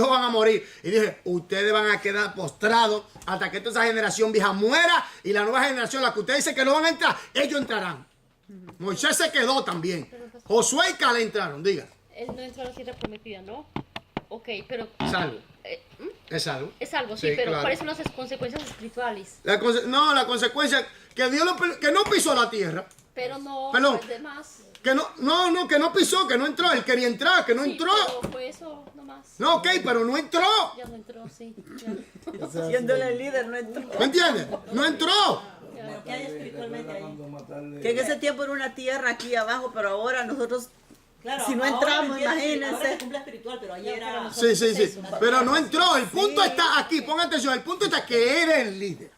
hijos van a morir. Y dije, ustedes van a quedar postrados hasta que toda esa generación vieja muera y la nueva generación, la que ustedes dicen que no van a entrar, ellos entrarán. Moisés se quedó también. Josué y Caleb entraron, diga. Él no entró a la tierra prometida, ¿no? Ok, pero... Salvo. Es salvo. Es algo, sí, pero claro. ¿Cuáles son las consecuencias espirituales? La consecuencia que Dios que no pisó la tierra. Pero no, perdón, los demás. Que no pisó, que no entró. Él quería entrar, que no sí, entró. Pero fue eso nomás. No, ok, pero no entró. Ya no entró, sí. Siendo el líder, no entró. ¿Me entiendes? No entró. ¿Qué hay espiritualmente ahí? Que en ese tiempo era una tierra aquí abajo, pero ahora nosotros, claro, si no entramos, imagínense. Espiritual, pero ayer era... Sí. Pero no entró. El punto está aquí, pongan atención. El punto está que era el líder.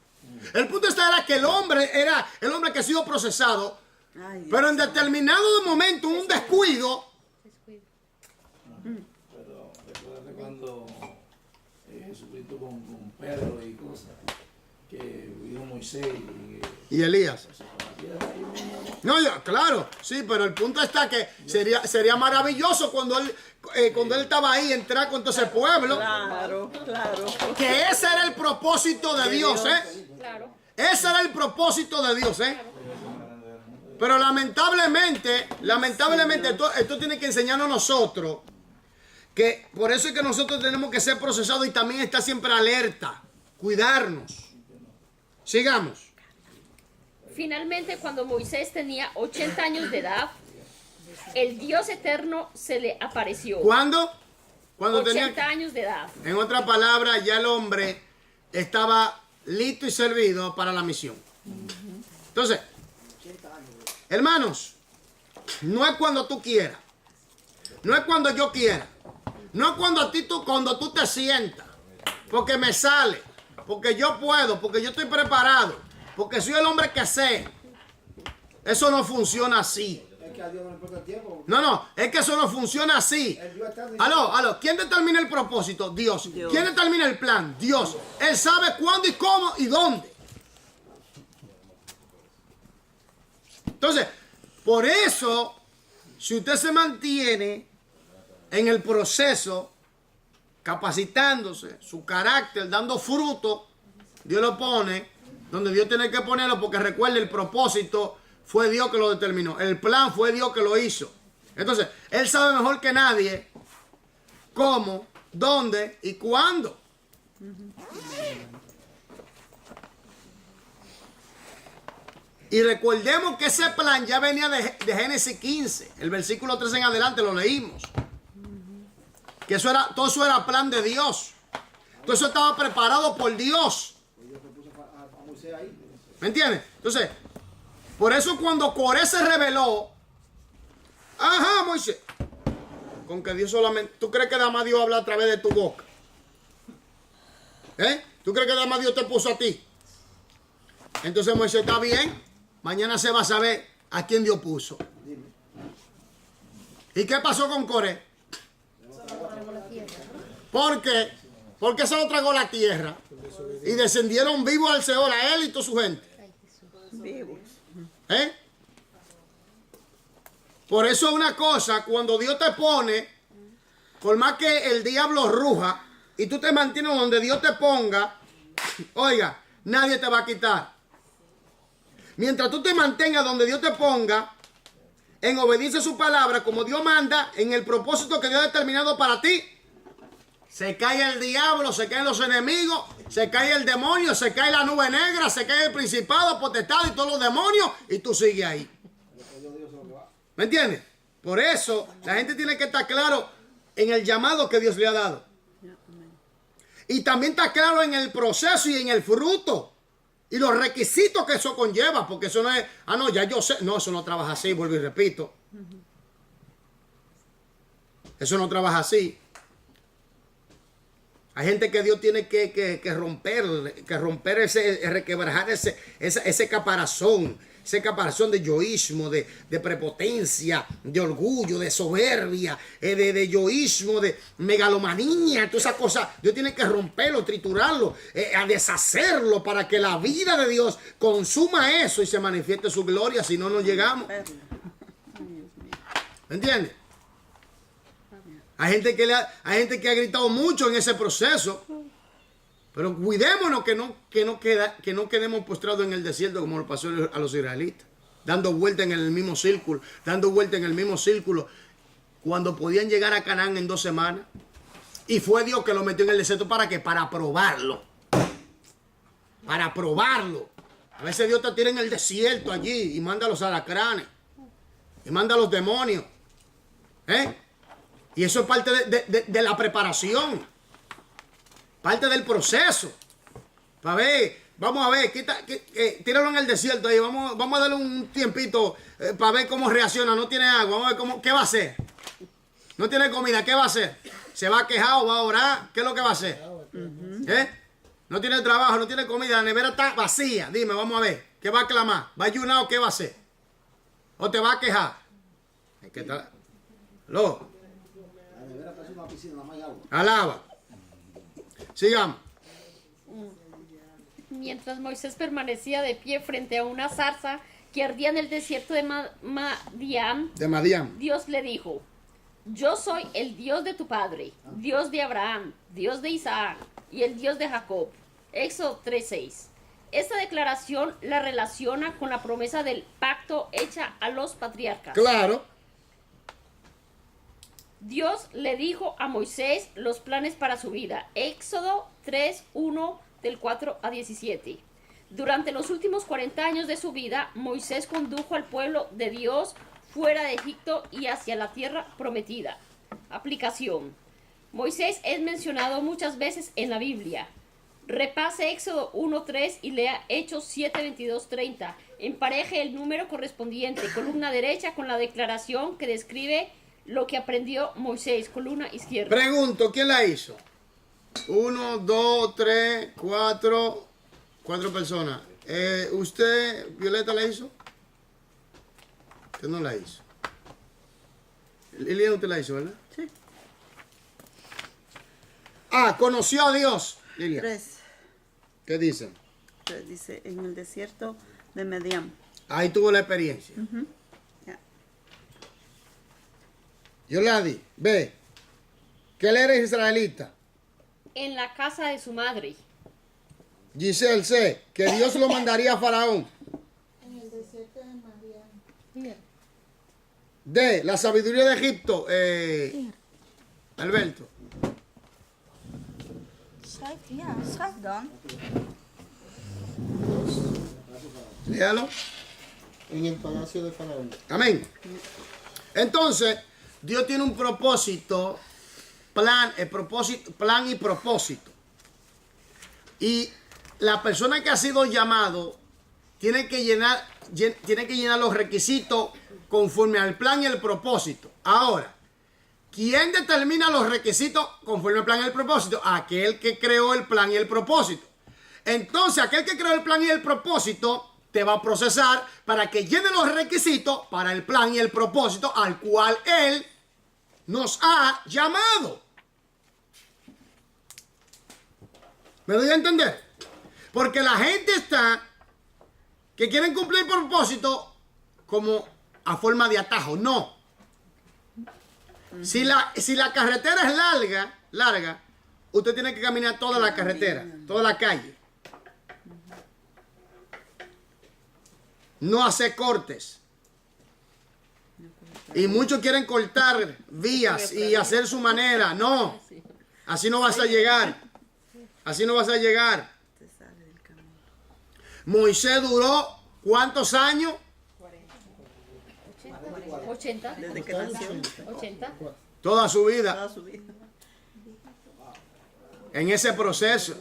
El punto era que el hombre era el hombre que ha sido procesado. Ay, pero en determinado momento, un descuido. Pero recuerda cuando Jesucristo con Pedro y cosas, que vino Moisés y Elías. No, claro, sí, pero el punto está que sería maravilloso cuando él estaba ahí, entrar con todo ese pueblo. Claro. Que ese era el propósito de Dios, ¿eh? Claro. Ese era el propósito de Dios, ¿eh? Pero lamentablemente esto tiene que enseñarnos a nosotros que por eso es que nosotros tenemos que ser procesados y también estar siempre alerta, cuidarnos. Sigamos. Finalmente, cuando Moisés tenía 80 años de edad, el Dios eterno se le apareció. ¿Cuándo? Cuando 80 años de edad. En otras palabras, ya el hombre estaba listo y servido para la misión. Entonces, hermanos, no es cuando tú quieras, no es cuando yo quiera, no es cuando tú te sientas, porque me sale, porque yo puedo, porque yo estoy preparado, porque soy el hombre que sé. Eso no funciona así. No, es que eso no funciona así. Aló, ¿quién determina el propósito? Dios. ¿Quién determina el plan? Dios. Él sabe cuándo y cómo y dónde. Entonces, por eso, si usted se mantiene en el proceso, capacitándose, su carácter, dando fruto, Dios lo pone donde Dios tiene que ponerlo, porque recuerde, el propósito fue Dios que lo determinó. El plan fue Dios que lo hizo. Entonces, Él sabe mejor que nadie cómo, dónde y cuándo. Y recordemos que ese plan ya venía de Génesis 15. El versículo 13 en adelante lo leímos. Que todo eso era plan de Dios. Todo eso estaba preparado por Dios. ¿Me entiendes? Entonces, por eso cuando Coré se rebeló, ajá, Moisés, con que Dios solamente, ¿tú crees que nada más Dios habla a través de tu boca? ¿Tú crees que nada más Dios te puso a ti? Entonces Moisés, está bien, mañana se va a saber a quién Dios puso. ¿Y qué pasó con Coré? ¿Por qué? Porque se lo tragó la tierra y descendieron vivos al Seol, a él y toda su gente. Vivos. Por eso es una cosa, cuando Dios te pone, por más que el diablo ruja y tú te mantienes donde Dios te ponga, oiga, nadie te va a quitar. Mientras tú te mantengas donde Dios te ponga, en obediencia a su palabra, como Dios manda, en el propósito que Dios ha determinado para ti, se cae el diablo, se caen los enemigos, se cae el demonio, se cae la nube negra, se cae el principado, potestad y todos los demonios, y tú sigues ahí. ¿Me entiendes? Por eso la gente tiene que estar claro en el llamado que Dios le ha dado. Y también está claro en el proceso y en el fruto. Y los requisitos que eso conlleva, porque eso no es, no, ya yo sé, no, eso no trabaja así, vuelvo y repito. Eso no trabaja así. Hay gente que Dios tiene que romper requebrajar ese caparazón de yoísmo, de prepotencia, de orgullo, de soberbia, de yoísmo, de megalomanía, todas esas cosas. Dios tiene que romperlo, triturarlo, a deshacerlo para que la vida de Dios consuma eso y se manifieste su gloria, si no, no llegamos. ¿Me entiendes? Hay gente que ha gritado mucho en ese proceso. Pero cuidémonos que no quedemos postrados en el desierto como lo pasó a los israelitas. Dando vuelta en el mismo círculo. Dando vuelta en el mismo círculo. Cuando podían llegar a Canaán en 2 semanas. Y fue Dios que lo metió en el desierto. ¿Para qué? Para probarlo. Para probarlo. A veces Dios te tira en el desierto allí y manda a los alacranes. Y manda a los demonios. Y eso es parte de la preparación. Parte del proceso. Para ver, vamos a ver, tíralo en el desierto ahí. Vamos a darle un tiempito para ver cómo reacciona. No tiene agua. Vamos a ver qué va a hacer. No tiene comida, ¿qué va a hacer? ¿Se va a quejar o va a orar? ¿Qué es lo que va a hacer? No tiene trabajo, no tiene comida, la nevera está vacía. Dime, vamos a ver. ¿Qué va a clamar? ¿Va a ayunar o qué va a hacer? ¿O te va a quejar? ¿Lo? La nevera está en una piscina, nada más hay agua. Alaba. Sigamos. Mientras Moisés permanecía de pie frente a una zarza que ardía en el desierto de Madián, Dios le dijo: yo soy el Dios de tu padre, Dios de Abraham, Dios de Isaac y el Dios de Jacob. Éxodo 3:6. Esta declaración la relaciona con la promesa del pacto hecha a los patriarcas. Claro. Dios le dijo a Moisés los planes para su vida. Éxodo 3:1 del 4 a 17. Durante los últimos 40 años de su vida, Moisés condujo al pueblo de Dios fuera de Egipto y hacia la tierra prometida. Aplicación. Moisés es mencionado muchas veces en la Biblia. Repase Éxodo 1:3 y lea Hechos 7:22-30. Empareje el número correspondiente, columna derecha, con la declaración que describe lo que aprendió Moisés, columna izquierda. Pregunto, ¿quién la hizo? 1, 2, 3, 4 personas. ¿Usted, Violeta, la hizo? Usted no la hizo. Liliana, usted la hizo, ¿verdad? Sí. Conoció a Dios. Liliana. 3. ¿Qué dice? Dice, en el desierto de Madián. Ahí tuvo la experiencia. Ya. Yolandi, ve. ¿Qué él era israelita? En la casa de su madre. Giselle, sé que Dios lo mandaría a Faraón. En el desierto de Madián. D, la sabiduría de Egipto. Alberto. Schrijf dan. Léalo. En el palacio de Faraón. Amén. Entonces, Dios tiene un propósito, plan y propósito. Y la persona que ha sido llamado tiene que llenar los requisitos conforme al plan y el propósito. Ahora, ¿quién determina los requisitos conforme al plan y el propósito? Aquel que creó el plan y el propósito. Entonces, aquel que creó el plan y el propósito te va a procesar para que llene los requisitos para el plan y el propósito al cual Él nos ha llamado. ¿Me doy a entender? Porque la gente está que quieren cumplir el propósito como a forma de atajo. No. Si la carretera es larga, usted tiene que caminar toda la carretera, toda la calle. No hace cortes. Y muchos quieren cortar vías y hacer su manera. No. Así no vas a llegar. Así no vas a llegar. Moisés duró ¿cuántos años? 80. Desde que nació. 80. Toda su vida. Toda su vida. En ese proceso.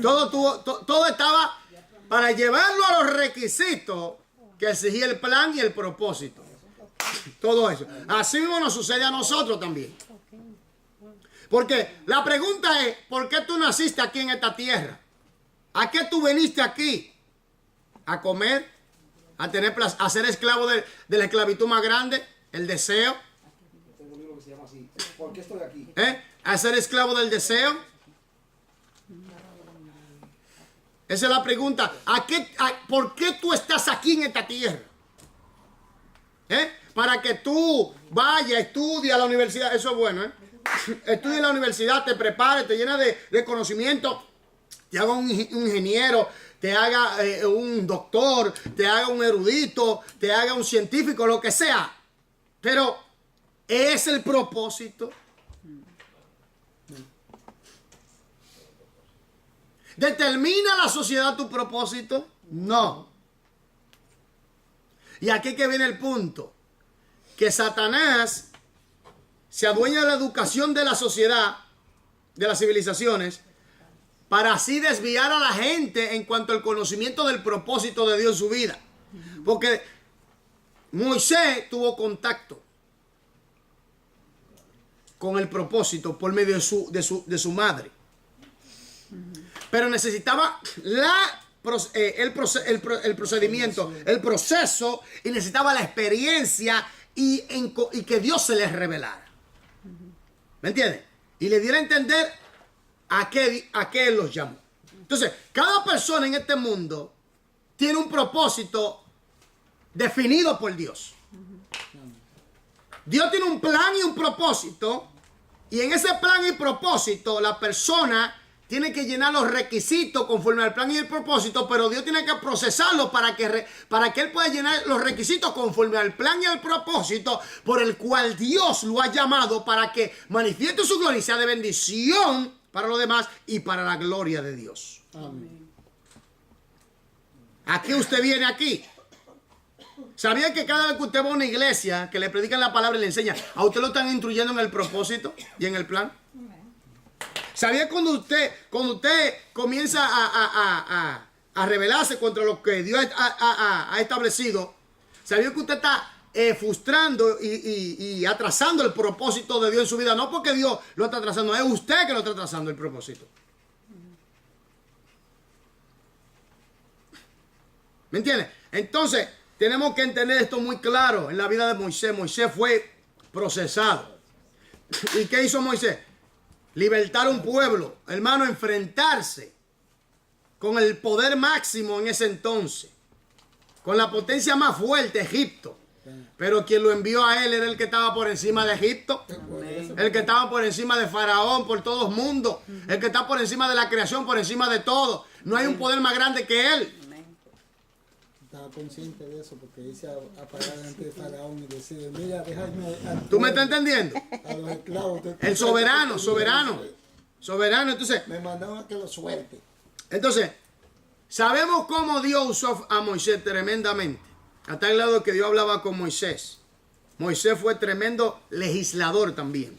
Todo estaba para llevarlo a los requisitos que exigía el plan y el propósito. Todo eso. Así mismo nos sucede a nosotros también. Porque la pregunta es, ¿por qué tú naciste aquí en esta tierra? ¿A qué tú viniste aquí? ¿A comer? ¿A ser esclavo de la esclavitud más grande? ¿El deseo? Tengo un libro que se llama así. ¿Por qué estoy aquí? ¿A ser esclavo del deseo? Esa es la pregunta. ¿Por qué tú estás aquí en esta tierra? Para que tú vayas, estudies a la universidad. Eso es bueno, estudies en la universidad, te prepares, te llenas de conocimiento, te haga un ingeniero, te haga un doctor, te haga un erudito, te haga un científico, lo que sea. Pero ¿es el propósito? ¿Determina la sociedad tu propósito? No. Y aquí que viene el punto. Que Satanás se adueña de la educación de la sociedad, de las civilizaciones, para así desviar a la gente en cuanto al conocimiento del propósito de Dios en su vida. Porque Moisés tuvo contacto con el propósito por medio de su madre. Pero necesitaba el procedimiento, el proceso, y necesitaba la experiencia y que Dios se les revelara. ¿Me entiendes? Y le diera a entender a qué Él los llamó. Entonces, cada persona en este mundo tiene un propósito definido por Dios. Dios tiene un plan y un propósito, y en ese plan y propósito la persona tiene que llenar los requisitos conforme al plan y el propósito, pero Dios tiene que procesarlo para que Él pueda llenar los requisitos conforme al plan y al propósito por el cual Dios lo ha llamado, para que manifieste su gloria y sea de bendición para los demás y para la gloria de Dios. Amén. ¿A qué usted viene aquí? ¿Sabía que cada vez que usted va a una iglesia que le predican la palabra y le enseñan, a usted lo están instruyendo en el propósito y en el plan? ¿Sabía cuando usted comienza a rebelarse contra lo que Dios ha establecido? ¿Sabía que usted está frustrando y atrasando el propósito de Dios en su vida? No porque Dios lo está atrasando, es usted que lo está atrasando el propósito. ¿Me entiende? Entonces, tenemos que entender esto muy claro en la vida de Moisés. Moisés fue procesado. ¿Y qué hizo Moisés? Libertar un pueblo, hermano, enfrentarse con el poder máximo en ese entonces, con la potencia más fuerte, Egipto. Pero quien lo envió a él era el que estaba por encima de Egipto, el que estaba por encima de Faraón, por todo el mundo, el que está por encima de la creación, por encima de todo. No hay un poder más grande que él. Estaba consciente de eso porque hice apagar ante Faraón y decir, mira, déjame. ¿Tú me estás entendiendo? A los esclavos. El soberano. Entonces, me mandaron a que lo suelte. Entonces, sabemos cómo Dios usó a Moisés tremendamente. Hasta el lado que Dios hablaba con Moisés. Moisés fue tremendo legislador también.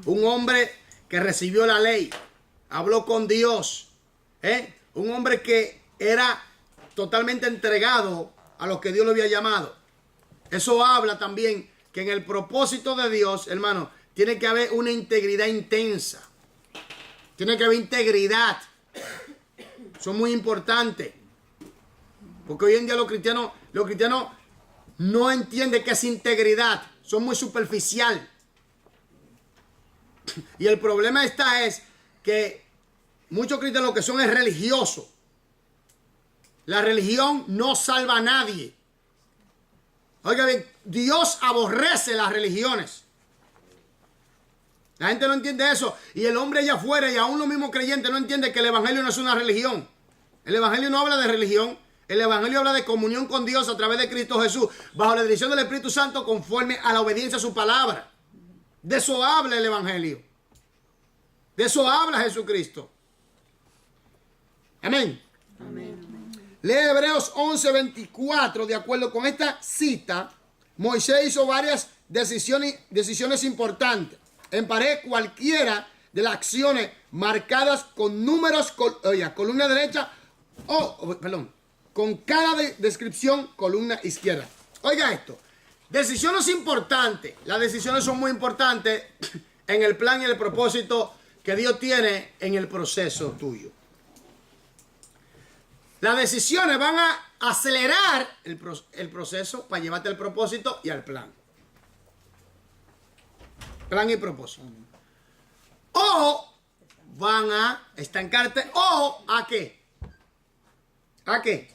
Un hombre que recibió la ley. Habló con Dios. Un hombre que era totalmente entregado a lo que Dios le había llamado. Eso habla también que en el propósito de Dios, hermano, tiene que haber una integridad intensa. Tiene que haber integridad. Eso es muy importante. Porque hoy en día los cristianos no entienden qué es integridad. Son muy superficial. Y el problema es que muchos cristianos lo que son es religiosos. La religión no salva a nadie. Oiga bien, Dios aborrece las religiones. La gente no entiende eso. Y el hombre allá afuera y aún los mismos creyentes no entienden que el evangelio no es una religión. El evangelio no habla de religión. El evangelio habla de comunión con Dios a través de Cristo Jesús, bajo la dirección del Espíritu Santo, conforme a la obediencia a su palabra. De eso habla el evangelio. De eso habla Jesucristo. Amén. Amén. Lee Hebreos 11:24. De acuerdo con esta cita, Moisés hizo varias decisiones importantes. Emparé cualquiera de las acciones marcadas con números, columna derecha, con cada descripción, columna izquierda. Oiga esto. Decisiones importantes. Las decisiones son muy importantes en el plan y el propósito que Dios tiene en el proceso tuyo. Las decisiones van a acelerar el proceso para llevarte al propósito y al plan. Plan y propósito. O van a estancarte o ¿a qué? ¿A qué?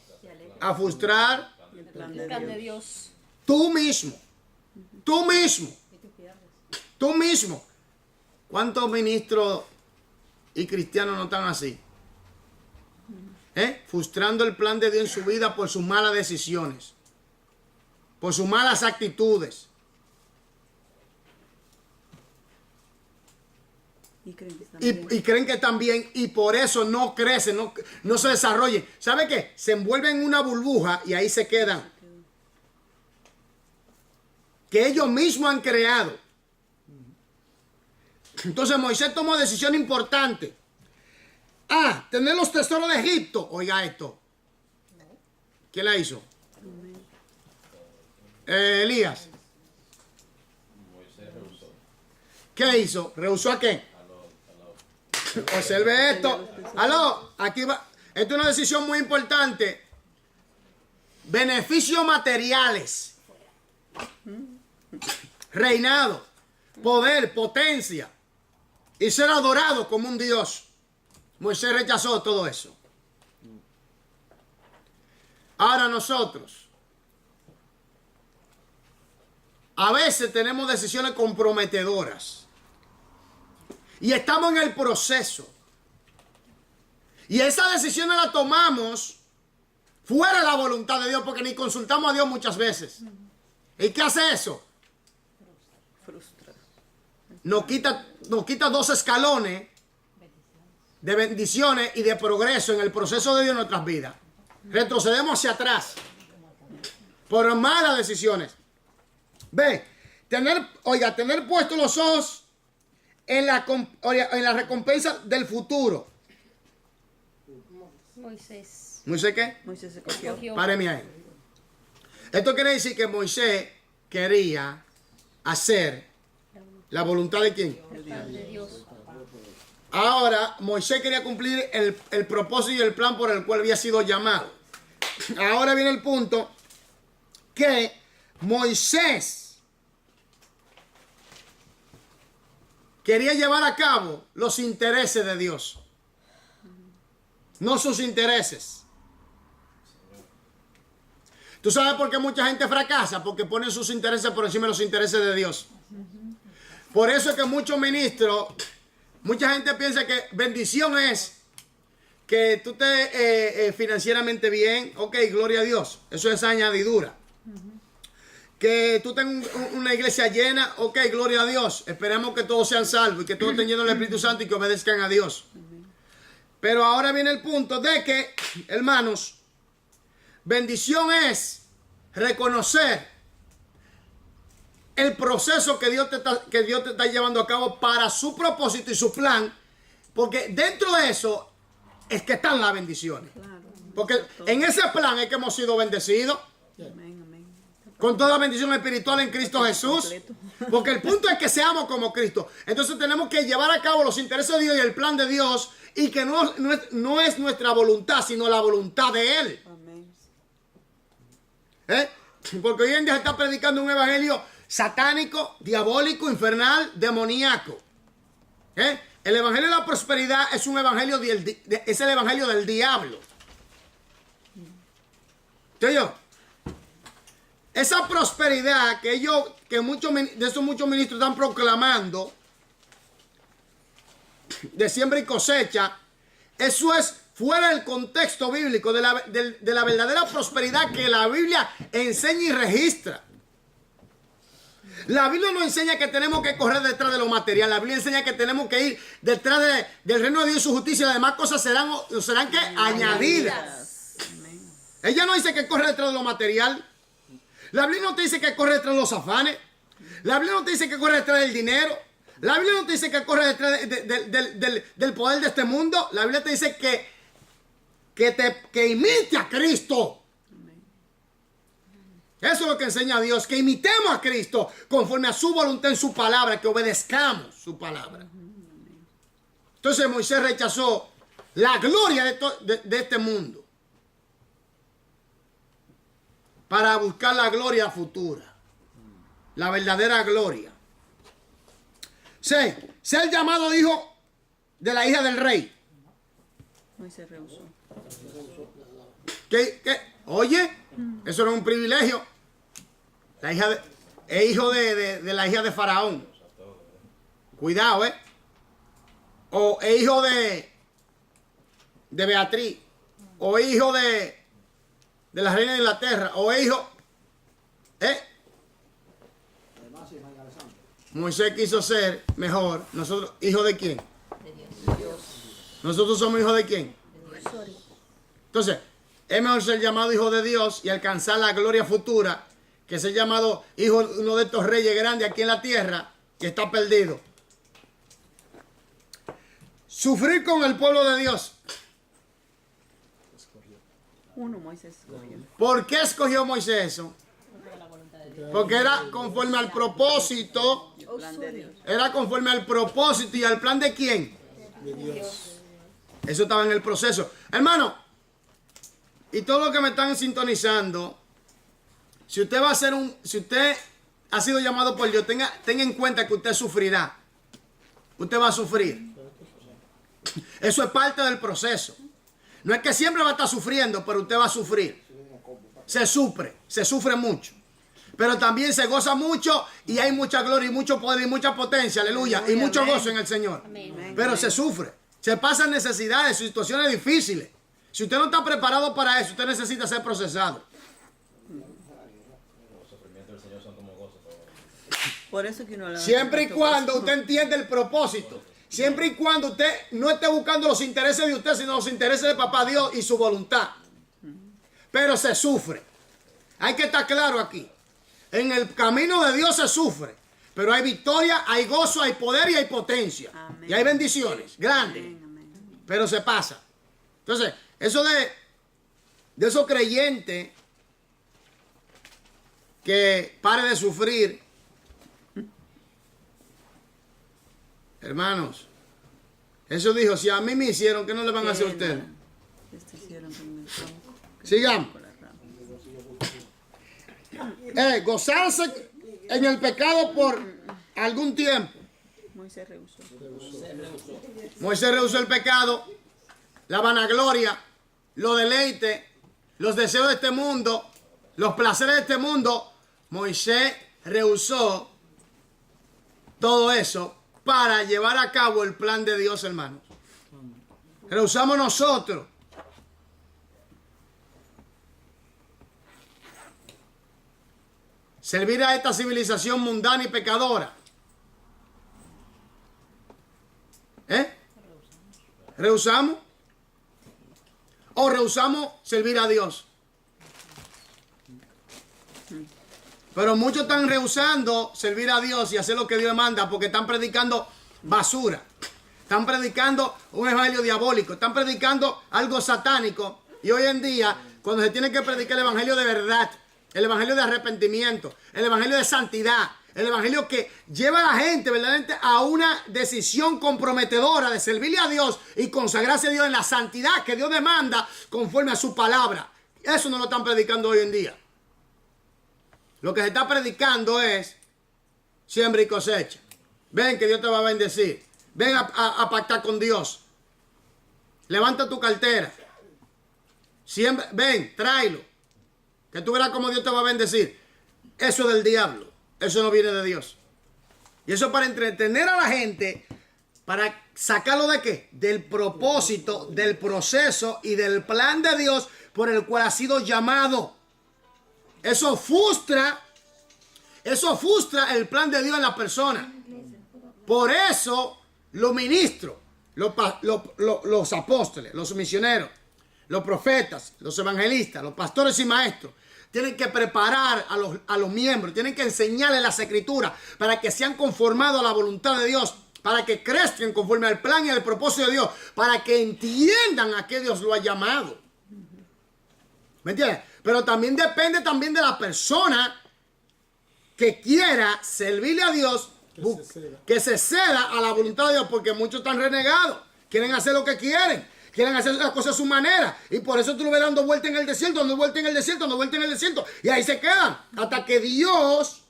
A frustrar El plan de Dios. tú mismo. ¿Cuántos ministros y cristianos no están así? Frustrando el plan de Dios en su vida por sus malas decisiones, por sus malas actitudes. Y creen que están bien y por eso no crecen, no se desarrollen. ¿Sabe qué? Se envuelven en una burbuja y ahí se quedan. Que ellos mismos han creado. Entonces Moisés tomó decisión importante. Tener los tesoros de Egipto. Oiga esto. ¿Quién la hizo? Elías. ¿Qué hizo? ¿Rehusó a qué? Observe esto. Aló, aquí va. Esta es una decisión muy importante. Beneficios materiales. Reinado. Poder, potencia. Y ser adorado como un Dios. Moisés rechazó todo eso. Ahora nosotros. A veces tenemos decisiones comprometedoras. Y estamos en el proceso. Y esas decisiones las tomamos fuera de la voluntad de Dios porque ni consultamos a Dios muchas veces. ¿Y qué hace eso? Frustra. Nos quita 2 escalones de bendiciones y de progreso en el proceso de Dios en nuestras vidas. Retrocedemos hacia atrás por malas decisiones. Tener puestos los ojos en la recompensa del futuro. Moisés. ¿Moisés qué? Moisés se cogió. Páreme ahí. Esto quiere decir que Moisés quería hacer la voluntad de ¿quién? De Dios. Ahora, Moisés quería cumplir el propósito y el plan por el cual había sido llamado. Ahora viene el punto que Moisés quería llevar a cabo los intereses de Dios, no sus intereses. ¿Tú sabes por qué mucha gente fracasa? Porque ponen sus intereses por encima de los intereses de Dios. Por eso es que muchos ministros, mucha gente piensa que bendición es que tú estés financieramente bien. Ok, gloria a Dios. Eso es añadidura. Que tú tengas una iglesia llena. Ok, gloria a Dios. Esperemos que todos sean salvos y que todos estén llenos del Espíritu Santo y que obedezcan a Dios. Pero ahora viene el punto de que, hermanos, bendición es reconocer el proceso que Dios te está llevando a cabo para su propósito y su plan, porque dentro de eso es que están las bendiciones. Porque en ese plan es que hemos sido bendecidos con toda bendición espiritual en Cristo Jesús. Porque el punto es que seamos como Cristo. Entonces tenemos que llevar a cabo los intereses de Dios y el plan de Dios, y que no es nuestra voluntad, sino la voluntad de Él. Porque hoy en día se está predicando un evangelio satánico, diabólico, infernal, demoníaco. El evangelio de la prosperidad es un evangelio es el evangelio del diablo. ¿Sí yo? Esa prosperidad que muchos ministros están proclamando de siembra y cosecha, eso es fuera del contexto bíblico de la verdadera prosperidad que la Biblia enseña y registra. La Biblia nos enseña que tenemos que correr detrás de lo material. La Biblia enseña que tenemos que ir detrás del reino de Dios y su justicia. Y las demás cosas serán ¿qué? Añadidas. Ella no dice que corre detrás de lo material. La Biblia no te dice que corre detrás de los afanes. La Biblia no te dice que corre detrás del dinero. La Biblia no te dice que corre detrás del poder de este mundo. La Biblia te dice que imite a Cristo. Eso es lo que enseña Dios, que imitemos a Cristo conforme a su voluntad en su palabra, que obedezcamos su palabra. Entonces Moisés rechazó la gloria de este mundo para buscar la gloria futura, la verdadera gloria. Ser llamado hijo de la hija del rey. Moisés rehusó. ¿Qué? Oye, eso no es un privilegio. Es hijo de la hija de Faraón. Cuidado, o hijo de Beatriz, o hijo de la reina de Inglaterra, o hijo, Moisés quiso ser mejor. Nosotros, ¿hijo de quién? De Dios. Nosotros somos hijos de quién. Entonces, es mejor ser llamado hijo de Dios y alcanzar la gloria futura que ser llamado hijo de uno de estos reyes grandes aquí en la tierra que está perdido. Sufrir con el pueblo de Dios. Moisés escogió. ¿Por qué escogió Moisés eso? Porque era conforme al propósito. Era conforme al propósito y al plan de quién. De Dios. Eso estaba en el proceso. Hermano, y todo lo que me están sintonizando, si usted va a ser si usted ha sido llamado por Dios, tenga en cuenta que usted sufrirá. Usted va a sufrir. Eso es parte del proceso. No es que siempre va a estar sufriendo, pero usted va a sufrir. Se sufre mucho. Pero también se goza mucho y hay mucha gloria y mucho poder y mucha potencia, aleluya, y mucho gozo en el Señor. Pero se sufre, se pasan necesidades, situaciones difíciles. Si usted no está preparado para eso, usted necesita ser procesado. Por eso que uno Siempre y cuando usted entiende el propósito. Siempre y cuando usted no esté buscando los intereses de usted, sino los intereses de Papá Dios y su voluntad. Pero se sufre. Hay que estar claro aquí. En el camino de Dios se sufre. Pero hay victoria, hay gozo, hay poder y hay potencia. Amén. Y hay bendiciones grandes. Amén. Pero se pasa. Entonces, eso de esos creyentes que pare de sufrir. Hermanos, eso dijo, si a mí me hicieron, ¿qué no le van a hacer a ustedes? Sigamos. Gozarse en el pecado por algún tiempo. Moisés rehusó. Moisés rehusó el pecado, la vanagloria, los deleites, los deseos de este mundo, los placeres de este mundo. Moisés rehusó todo eso para llevar a cabo el plan de Dios, hermanos. Rehusamos nosotros. Servir a esta civilización mundana y pecadora. ¿Rehusamos? ¿O rehusamos servir a Dios? Pero muchos están rehusando servir a Dios y hacer lo que Dios manda porque están predicando basura. Están predicando un evangelio diabólico. Están predicando algo satánico. Y hoy en día, cuando se tiene que predicar el evangelio de verdad, el evangelio de arrepentimiento, el evangelio de santidad, el evangelio que lleva a la gente verdaderamente a una decisión comprometedora de servirle a Dios y consagrarse a Dios en la santidad que Dios demanda conforme a su palabra. Eso no lo están predicando hoy en día. Lo que se está predicando es siembra y cosecha. Ven que Dios te va a bendecir. Ven a pactar con Dios. Levanta tu cartera. Siembra, ven, tráelo. Que tú verás cómo Dios te va a bendecir. Eso es del diablo. Eso no viene de Dios. Y eso para entretener a la gente, para sacarlo de qué? Del propósito, del proceso y del plan de Dios por el cual ha sido llamado. Eso frustra el plan de Dios en la persona. Por eso los ministros, los apóstoles, los misioneros, los profetas, los evangelistas, los pastores y maestros, tienen que preparar a los miembros, tienen que enseñarles las escrituras para que sean conformados a la voluntad de Dios, para que crezcan conforme al plan y al propósito de Dios, para que entiendan a qué Dios lo ha llamado. ¿Me entiendes? Pero también depende también de la persona que quiera servirle a Dios, que se ceda a la voluntad de Dios, porque muchos están renegados, quieren hacer lo que quieren hacer las cosas a su manera, y por eso tú lo ves dando vuelta en el desierto, dando vuelta en el desierto, dando vuelta en el desierto, y ahí se quedan, hasta que Dios,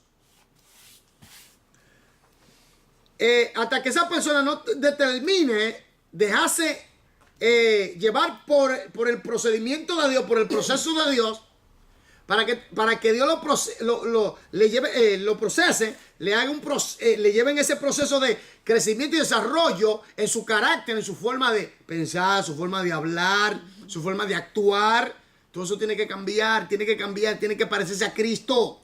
hasta que esa persona no determine dejarse llevar por el procedimiento de Dios, por el proceso de Dios, para que Dios lo procese, le lleven ese proceso de crecimiento y desarrollo en su carácter, en su forma de pensar, su forma de hablar, su forma de actuar. Todo eso tiene que cambiar, tiene que parecerse a Cristo.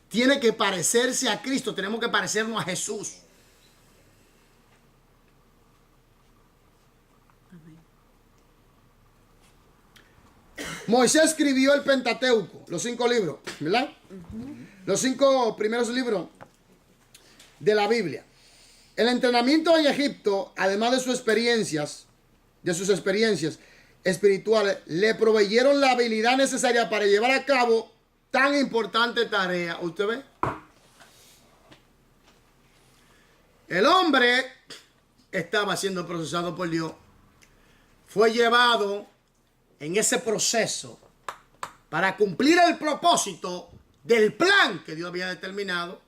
Tiene que parecerse a Cristo, tenemos que parecernos a Jesús. Moisés escribió el Pentateuco, los 5 libros, ¿verdad? Los 5 primeros libros de la Biblia. El entrenamiento en Egipto, además de sus experiencias espirituales, le proveyeron la habilidad necesaria para llevar a cabo tan importante tarea. ¿Usted ve? El hombre estaba siendo procesado por Dios. Fue llevado en ese proceso para cumplir el propósito del plan que Dios había determinado,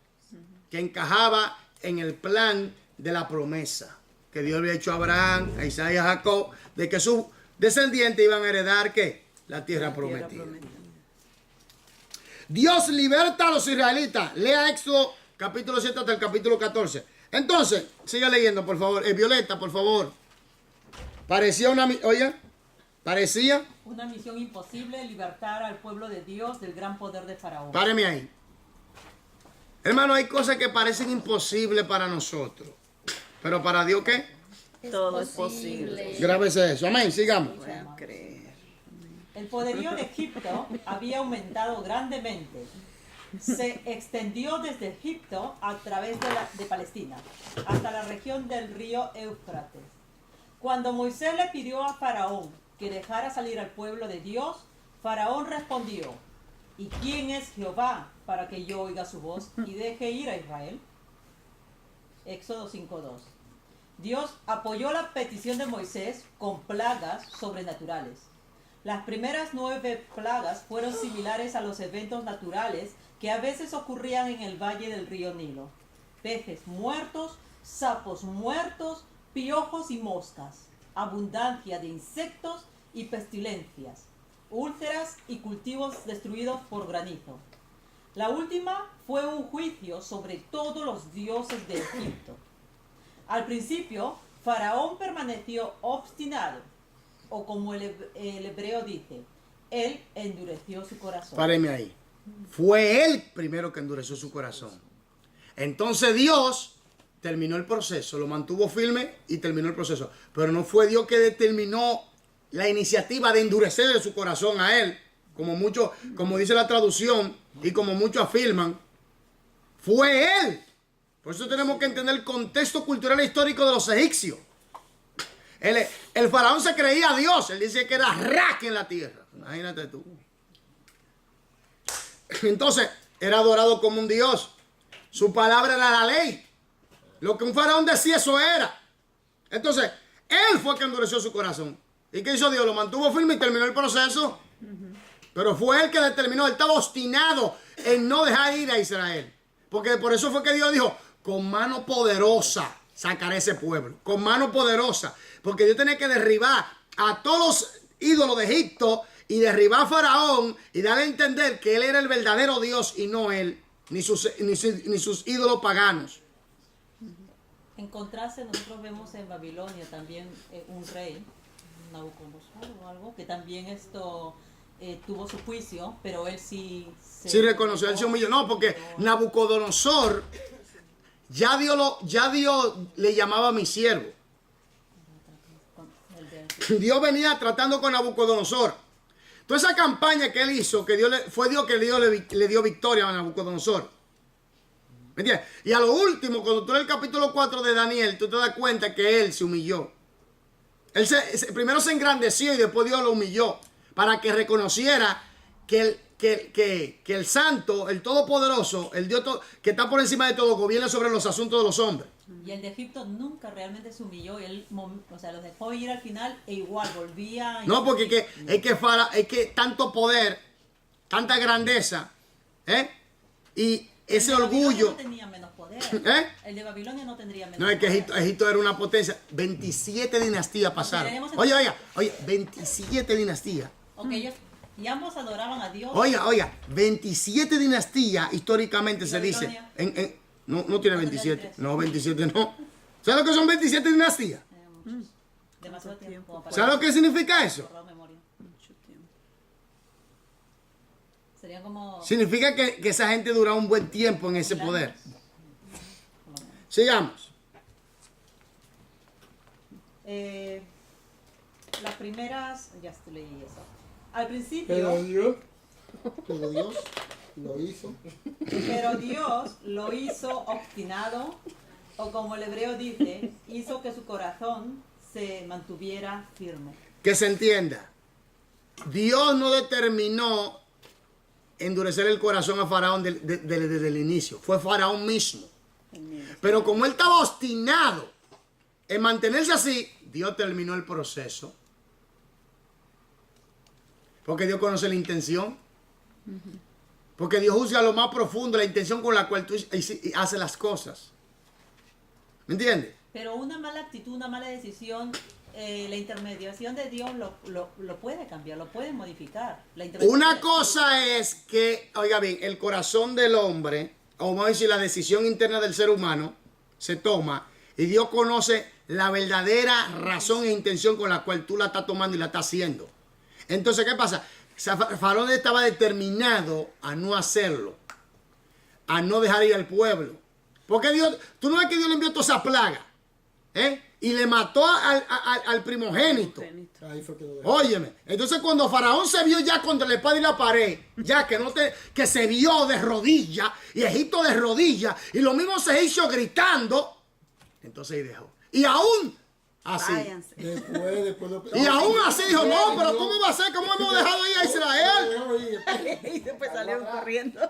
que encajaba en el plan de la promesa que Dios había hecho a Abraham, a Isaac y a Jacob, de que sus descendientes iban a heredar ¿qué? La tierra prometida. Dios liberta a los israelitas. Lea Éxodo capítulo 7 hasta el capítulo 14. Entonces, siga leyendo, por favor. Violeta, por favor. Parecía una misión imposible libertar al pueblo de Dios del gran poder de Faraón. Páreme ahí. Hermano, hay cosas que parecen imposibles para nosotros. Pero para Dios, ¿qué? Todo es posible. Grábese eso. Amén. Sigamos. El poderío de Egipto había aumentado grandemente. Se extendió desde Egipto a través de Palestina hasta la región del río Éufrates. Cuando Moisés le pidió a Faraón que dejara salir al pueblo de Dios, Faraón respondió: ¿y quién es Jehová para que yo oiga su voz y deje ir a Israel? Éxodo 5:2. Dios apoyó la petición de Moisés con plagas sobrenaturales. Las primeras 9 plagas fueron similares a los eventos naturales que a veces ocurrían en el valle del río Nilo: peces muertos, sapos muertos, piojos y moscas, abundancia de insectos y pestilencias, úlceras y cultivos destruidos por granizo. La última fue un juicio sobre todos los dioses de Egipto. Al principio, Faraón permaneció obstinado, o como el hebreo dice, él endureció su corazón. Páreme ahí. Fue él primero que endureció su corazón. Entonces Dios terminó el proceso, lo mantuvo firme y terminó el proceso. Pero no fue Dios que determinó la iniciativa de endurecer su corazón a él, como dice la traducción y como muchos afirman. Fue él. Por eso tenemos que entender el contexto cultural e histórico de los egipcios. El faraón se creía a Dios. Él dice que era Ra en la tierra. Imagínate tú. Entonces, era adorado como un Dios. Su palabra era la ley. Lo que un faraón decía, eso era. Entonces, él fue el que endureció su corazón. ¿Y qué hizo Dios? Lo mantuvo firme y terminó el proceso. Pero fue él que determinó. Él estaba obstinado en no dejar ir a Israel. Porque por eso fue que Dios dijo: con mano poderosa sacaré ese pueblo. Con mano poderosa. Porque Dios tenía que derribar a todos los ídolos de Egipto y derribar a Faraón y darle a entender que él era el verdadero Dios y no él, ni sus ídolos paganos. En contraste, nosotros vemos en Babilonia también un rey, Nabucodonosor o algo, que también tuvo su juicio, pero él sí reconoció, él se humilló. No, porque Nabucodonosor ya Dios le llamaba mi siervo. Dios venía tratando con Nabucodonosor. Toda esa campaña que él hizo, fue Dios que le dio victoria a Nabucodonosor. ¿Me entiendes? Y a lo último, cuando tú lees el capítulo 4 de Daniel, tú te das cuenta que él se humilló. Él primero se engrandeció y después Dios lo humilló para que reconociera que el santo, el todopoderoso, el Dios que está por encima de todo, gobierna sobre los asuntos de los hombres. Y el de Egipto nunca realmente se humilló. Él, los dejó ir al final e igual volvía. No, porque es que tanto poder, tanta grandeza, y ese orgullo. No tenía menos poder. El de Babilonia no tendría menos poder. No, es que poder. Egipto era una potencia. 27 dinastías pasaron. Oye, 27 dinastías. Ok, ellos y ambos adoraban a Dios. Oiga, 27 dinastías históricamente se dice. Babilonia. No tiene 27. No, 27 no. ¿Sabes lo que son 27 dinastías? Demasiado tiempo. como para ¿Sabes lo que significa eso? recordar memoria. Serían como... Significa que esa gente dura un buen tiempo en ese poder. Sigamos. Las primeras... Ya te leí eso. Al principio... Pero Dios lo hizo. Pero Dios lo hizo obstinado, o como el hebreo dice, hizo que su corazón se mantuviera firme. Que se entienda. Dios no determinó endurecer el corazón a Faraón desde el inicio. Fue Faraón mismo. Pero como él estaba obstinado en mantenerse así, Dios terminó el proceso. Porque Dios conoce la intención. Porque Dios juzga lo más profundo, la intención con la cual tú haces las cosas. ¿Me entiendes? Pero una mala actitud, una mala decisión, la intermediación de Dios lo puede cambiar, lo puede modificar. Una cosa es que, oiga bien, el corazón del hombre, o vamos a decir la decisión interna del ser humano, se toma y Dios conoce la verdadera razón e intención con la cual tú la estás tomando y la estás haciendo. Entonces, ¿qué pasa? Faraón estaba determinado a no hacerlo, a no dejar ir al pueblo. Porque Dios, tú no ves que Dios le envió toda esa plaga, y le mató al primogénito. Ahí fue que lo dejó. Óyeme, entonces cuando Faraón se vio ya contra la espada y la pared, ya que se vio de rodillas y Egipto de rodillas y lo mismo se hizo gritando, entonces ahí dejó. Y aún así. Váyanse. Después Y aún así dijo, no, pero ¿cómo va a ser? ¿Cómo hemos dejado ahí a Israel? Y después salieron corriendo.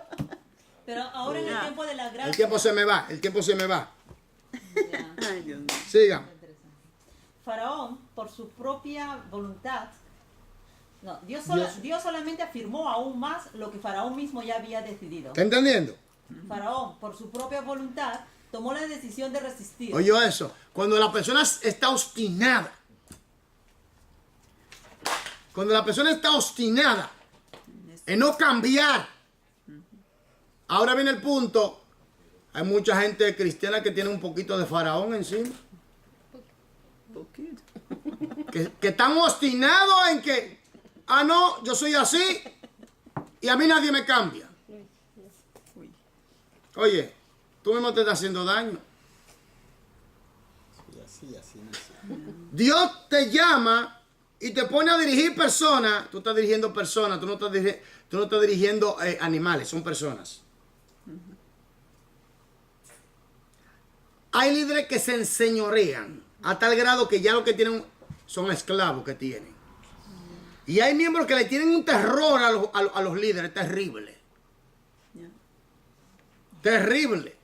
Pero ahora en el tiempo de la El gracia... tiempo se me va, el tiempo se me va. Ya. Ay, Dios mío. Siga. Faraón, por su propia voluntad, no, Dios solamente afirmó aún más lo que Faraón mismo ya había decidido. ¿Está entendiendo? Faraón, por su propia voluntad, tomó la decisión de resistir. Oye eso, cuando la persona está obstinada, en no cambiar, ahora viene el punto, hay mucha gente cristiana que tiene un poquito de Faraón encima. Poquito. Que están obstinados en que, no, yo soy así y a mí nadie me cambia. Oye, tú mismo te estás haciendo daño. Así nació. Dios te llama y te pone a dirigir personas. Tú estás dirigiendo personas, tú no estás dirigiendo animales, son personas. Hay líderes que se enseñorean a tal grado que ya lo que tienen son esclavos que tienen. Y hay miembros que le tienen un terror a los líderes terrible. Terrible.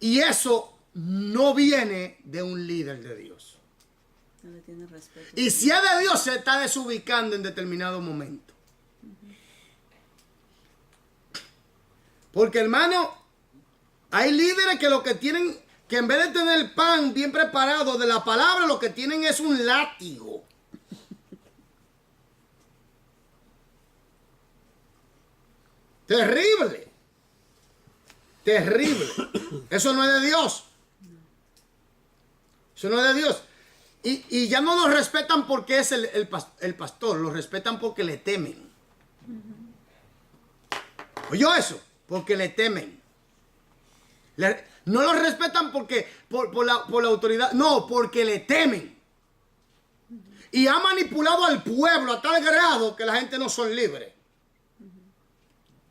Y eso no viene de un líder de Dios. No le tiene respeto. Y si es de Dios, se está desubicando en determinado momento. Porque, hermano, hay líderes que lo que tienen, que en vez de tener el pan bien preparado de la palabra, lo que tienen es un látigo. Terrible. Terrible. Eso no es de Dios. Eso no es de Dios. Y ya no lo respetan porque es el pastor. Lo respetan porque le temen. ¿Oyó eso? Porque le temen. No lo respetan porque por la autoridad. No, porque le temen. Y ha manipulado al pueblo a tal grado que la gente no son libres.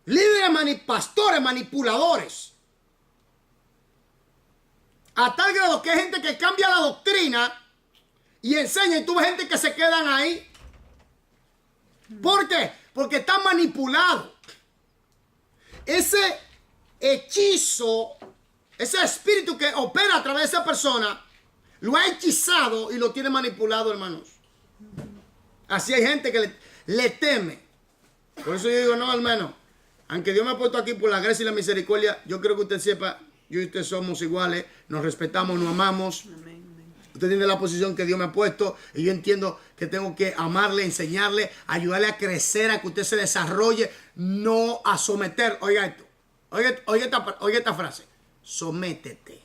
Líderes, pastores manipuladores. A tal grado que hay gente que cambia la doctrina y enseña, y tú ves gente que se quedan ahí. ¿Por qué? Porque están manipulados. Ese hechizo, ese espíritu que opera a través de esa persona, lo ha hechizado y lo tiene manipulado, hermanos. Así hay gente que le teme. Por eso yo digo, no, hermano, aunque Dios me ha puesto aquí por la gracia y la misericordia, yo creo que usted sepa, yo y usted somos iguales, nos respetamos, nos amamos. Amén, amén. Usted tiene la posición que Dios me ha puesto y yo entiendo que tengo que amarle, enseñarle, ayudarle a crecer, a que usted se desarrolle, no a someter. Oiga esto, oiga esta frase, sométete.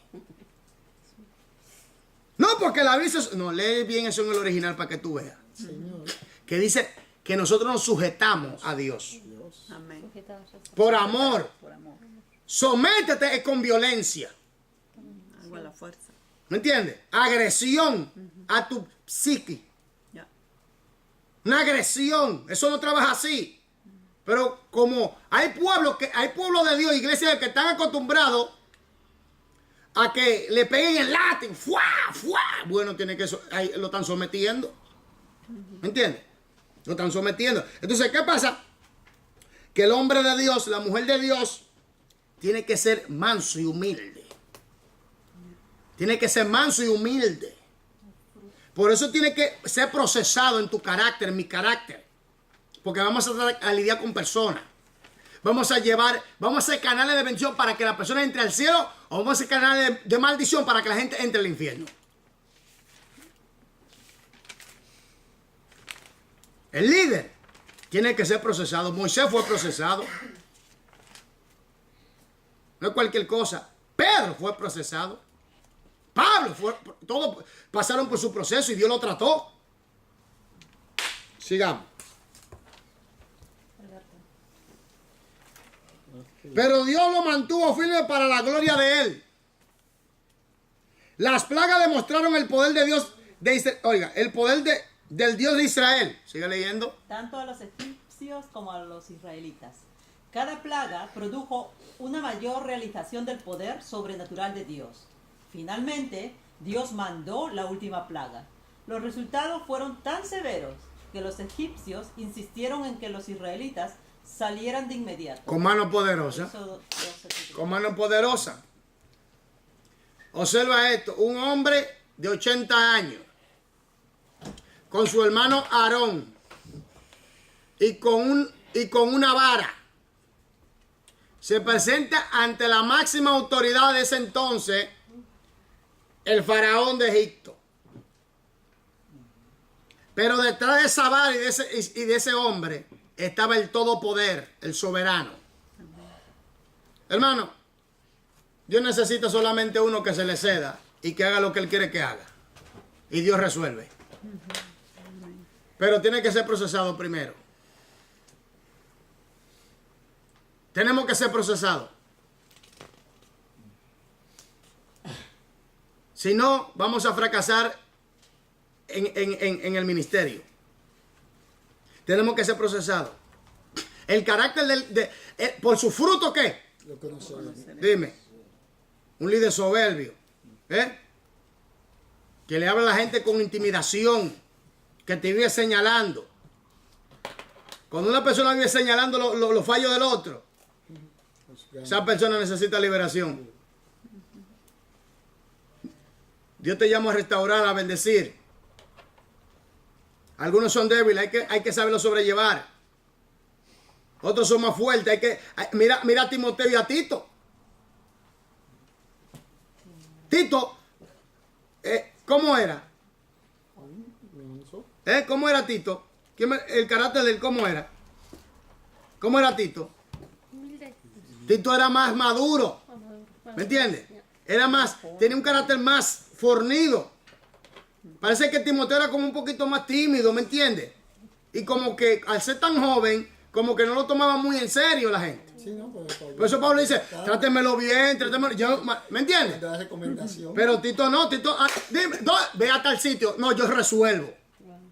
No, porque la Biblia, no, lee bien eso en el original para que tú veas. Señor. Que dice que nosotros nos sujetamos a Dios. Amén. Por amor. Por amor. Sométete es con violencia. Hago a la fuerza. ¿Me entiendes? Agresión a tu psique. Ya. Una agresión. Eso no trabaja así. Pero como hay pueblos de Dios, iglesias que están acostumbrados a que le peguen el látigo. ¡Fua! ¡Fua! Bueno, tiene que ahí lo están sometiendo. ¿Me entiendes? Lo están sometiendo. Entonces, ¿qué pasa? Que el hombre de Dios, la mujer de Dios, tiene que ser manso y humilde. Tiene que ser manso y humilde. Por eso tiene que ser procesado en tu carácter, en mi carácter. Porque vamos a lidiar con personas. Vamos a ser canales de bendición para que la persona entre al cielo, o vamos a ser canales de maldición para que la gente entre al infierno. El líder tiene que ser procesado. Moisés fue procesado. No es cualquier cosa. Pedro fue procesado. Pablo todos pasaron por su proceso y Dios lo trató. Sigamos. Pero Dios lo mantuvo firme para la gloria de él. Las plagas demostraron el poder de Dios de Israel. Oiga, el poder del Dios de Israel. Sigue leyendo. Tanto a los egipcios como a los israelitas. Cada plaga produjo una mayor realización del poder sobrenatural de Dios. Finalmente, Dios mandó la última plaga. Los resultados fueron tan severos que los egipcios insistieron en que los israelitas salieran de inmediato. Con mano poderosa. Éxodo 12:3. Con mano poderosa. Observa esto. Un hombre de 80 años. Con su hermano Aarón. Y con una vara. Se presenta ante la máxima autoridad de ese entonces. El faraón de Egipto. Pero detrás de esa vara y de ese hombre estaba el todopoder, el soberano. Hermano, Dios necesita solamente uno que se le ceda y que haga lo que él quiere que haga. Y Dios resuelve. Pero tiene que ser procesado primero. Tenemos que ser procesados. Si no, vamos a fracasar en el ministerio. Tenemos que ser procesados. El carácter por su fruto, ¿qué? Lo conocemos. Dime. Un líder soberbio. Que le habla a la gente con intimidación. Que te vive señalando. Cuando una persona vive señalando los fallos del otro, esa persona necesita liberación. Dios te llama a restaurar, a bendecir. Algunos son débiles, hay que saberlo sobrellevar. Otros son más fuertes. Mira a Timoteo y a Tito. Tito, ¿cómo era? ¿Cómo era Tito? El carácter de él, ¿cómo era? ¿Cómo era Tito? Tito era más maduro. ¿Me entiendes? Tenía un carácter más fornido. Parece que Timoteo era como un poquito más tímido, ¿me entiendes? Y como que al ser tan joven, como que no lo tomaba muy en serio la gente. Sí, no, Por eso Pablo dice, trátemelo bien, ¿me entiendes? Da recomendación. Pero Tito no, dime, ve a tal sitio. No, yo resuelvo.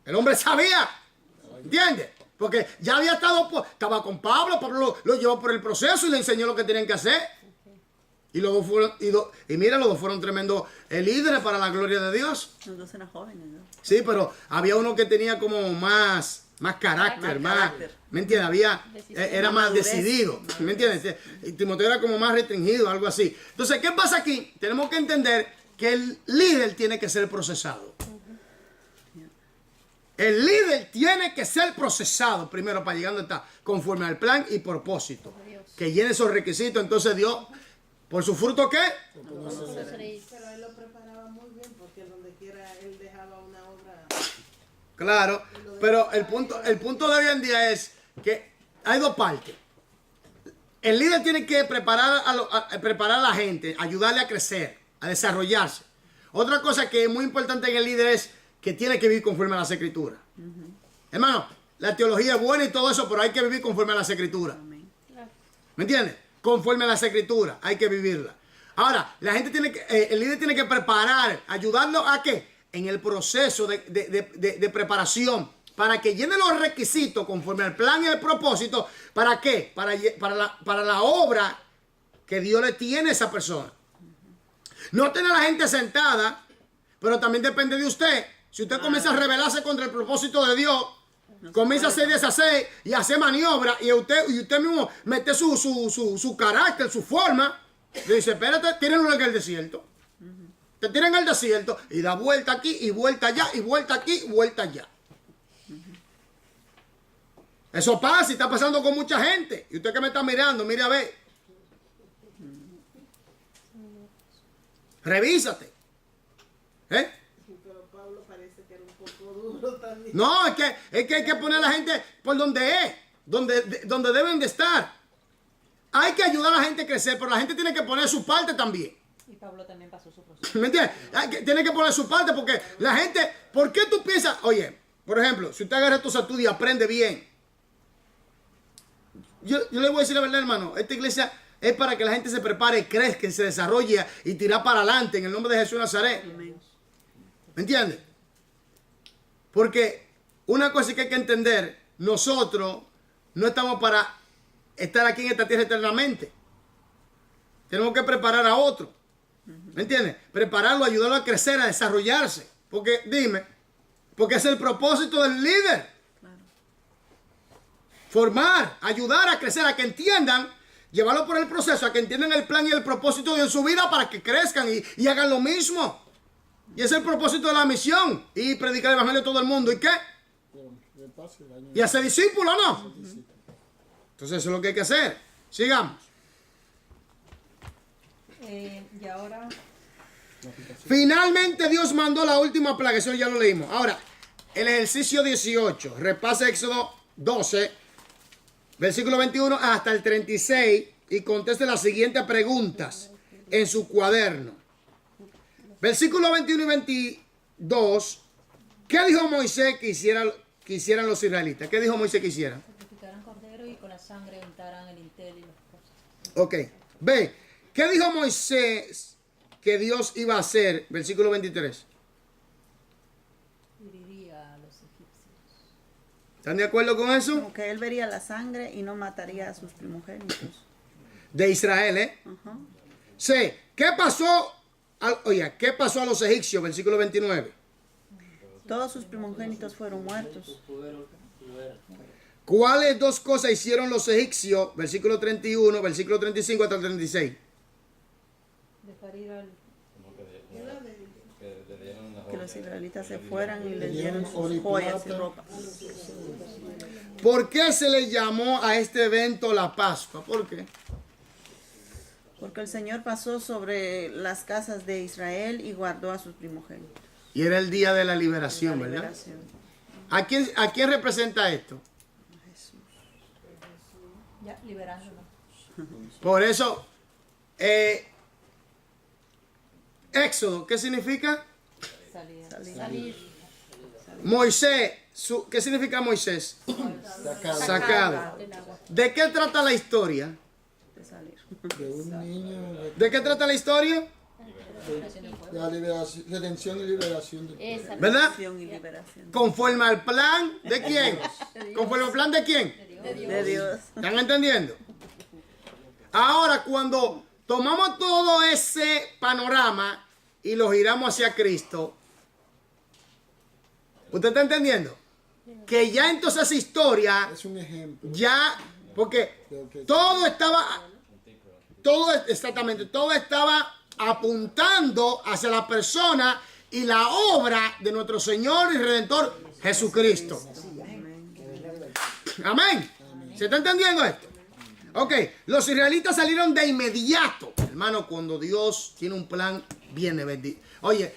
El hombre sabía, ¿entiendes? Porque ya había estaba con Pablo lo llevó por el proceso y le enseñó lo que tenían que hacer. Y los dos fueron, mira, los dos fueron tremendos líderes para la gloria de Dios. Los dos eran jóvenes, ¿no? Sí, pero había uno que tenía como más carácter, ¿me entiendes? Era más decidido, ¿me entiendes? Y Timoteo era como más restringido, algo así. Entonces, ¿qué pasa aquí? Tenemos que entender que el líder tiene que ser procesado. El líder tiene que ser procesado primero para llegar a donde está, conforme al plan y propósito. Que llene esos requisitos, entonces Dios... ¿Por su fruto qué? Pero él lo preparaba muy bien porque donde quiera Claro, pero el punto de hoy en día es que hay dos partes. El líder tiene que preparar preparar a la gente, ayudarle a crecer, a desarrollarse. Otra cosa que es muy importante en el líder es que tiene que vivir conforme a las Escrituras. Hermano, la teología es buena y todo eso, pero hay que vivir conforme a las Escrituras. ¿Me entiendes? Conforme a las Escrituras, hay que vivirla. Ahora, el líder tiene que preparar, ayudarlo a qué? En el proceso de preparación, para que llene los requisitos conforme al plan y el propósito. ¿Para qué? Para la obra que Dios le tiene a esa persona. No tener a la gente sentada, pero también depende de usted. Si usted comienza a rebelarse contra el propósito de Dios, comienza a hacer deshacer y a hacer maniobra, y usted mismo mete su carácter, su forma, le dice, espérate, tírenlo en el desierto. Te tiran al desierto y da vuelta aquí y vuelta allá y vuelta aquí y vuelta allá. Eso pasa y está pasando con mucha gente. Y usted que me está mirando, mire a ver. Revísate. ¿Eh? Pero Pablo parece que era un poco duro también. No, es que hay que poner a la gente por donde es, donde deben de estar. Hay que ayudar a la gente a crecer, pero la gente tiene que poner su parte también. Y Pablo también pasó su proceso. ¿Me entiendes? Tiene que poner su parte porque la gente, ¿por qué tú piensas? Oye, por ejemplo, si usted agarra estos estudios y aprende bien. Yo le voy a decir la verdad, hermano. Esta iglesia es para que la gente se prepare, crezca, se desarrolle y tira para adelante en el nombre de Jesús de Nazaret. ¿Me entiendes? Porque una cosa que hay que entender, nosotros no estamos para estar aquí en esta tierra eternamente. Tenemos que preparar a otro. ¿Me entiendes? Prepararlo, ayudarlo a crecer, a desarrollarse. Porque, dime, porque es el propósito del líder. Formar, ayudar a crecer, a que entiendan, llevarlo por el proceso, a que entiendan el plan y el propósito de su vida para que crezcan y hagan lo mismo. Y ese es el propósito de la misión. Y predicar el evangelio a todo el mundo. ¿Y qué? Y hacer discípulos, ¿no? Entonces eso es lo que hay que hacer. Sigamos. Y ahora, Finalmente Dios mandó la última plaga. Eso ya lo leímos. Ahora, el ejercicio 18. Repasa Éxodo 12, versículo 21 hasta el 36. Y conteste las siguientes preguntas en su cuaderno. Versículo 21 y 22. ¿Qué dijo Moisés que hicieran los israelitas? ¿Qué dijo Moisés que hicieran? Sacrificarán cordero y con la sangre untarán el intel y las cosas. Ok. Ve. ¿Qué dijo Moisés que Dios iba a hacer? Versículo 23. Heriría a los egipcios. ¿Están de acuerdo con eso? Como que él vería la sangre y no mataría a sus primogénitos. De Israel, ¿eh? Ajá. Sí. ¿Qué pasó? ¿Qué pasó a los egipcios? Versículo 29. Todos sus primogénitos fueron muertos. ¿Cuáles dos cosas hicieron los egipcios? Versículo 31, versículo 35 hasta el 36. Dejar ir al... Que los israelitas se fueran y les dieron sus joyas y ropas. ¿Por qué se le llamó a este evento la Pascua? ¿Por qué? Porque el Señor pasó sobre las casas de Israel y guardó a sus primogénitos. Y era el día de la liberación, La ¿verdad? liberación. ¿A quién representa esto? Ya, liberándonos. Por eso, Éxodo, ¿qué significa? Salir. Moisés, ¿qué significa Moisés? Sacado. Del agua. ¿De qué trata la historia? De salir. De un niño, ¿De qué trata la historia? de la liberación, redención y liberación del pueblo. Esa. ¿Verdad? Liberación y liberación. Conforme al plan de quién. Conforme al plan de quién. De Dios. ¿Están entendiendo? Ahora, cuando tomamos todo ese panorama y lo giramos hacia Cristo, ¿usted está entendiendo? Que ya entonces esa historia, Es un ejemplo. ya, porque todo estaba apuntando hacia la persona y la obra de nuestro Señor y Redentor Jesucristo. Amén. ¿Se está entendiendo esto? Ok, los israelitas salieron de inmediato. Hermano, cuando Dios tiene un plan, viene bendito. Oye,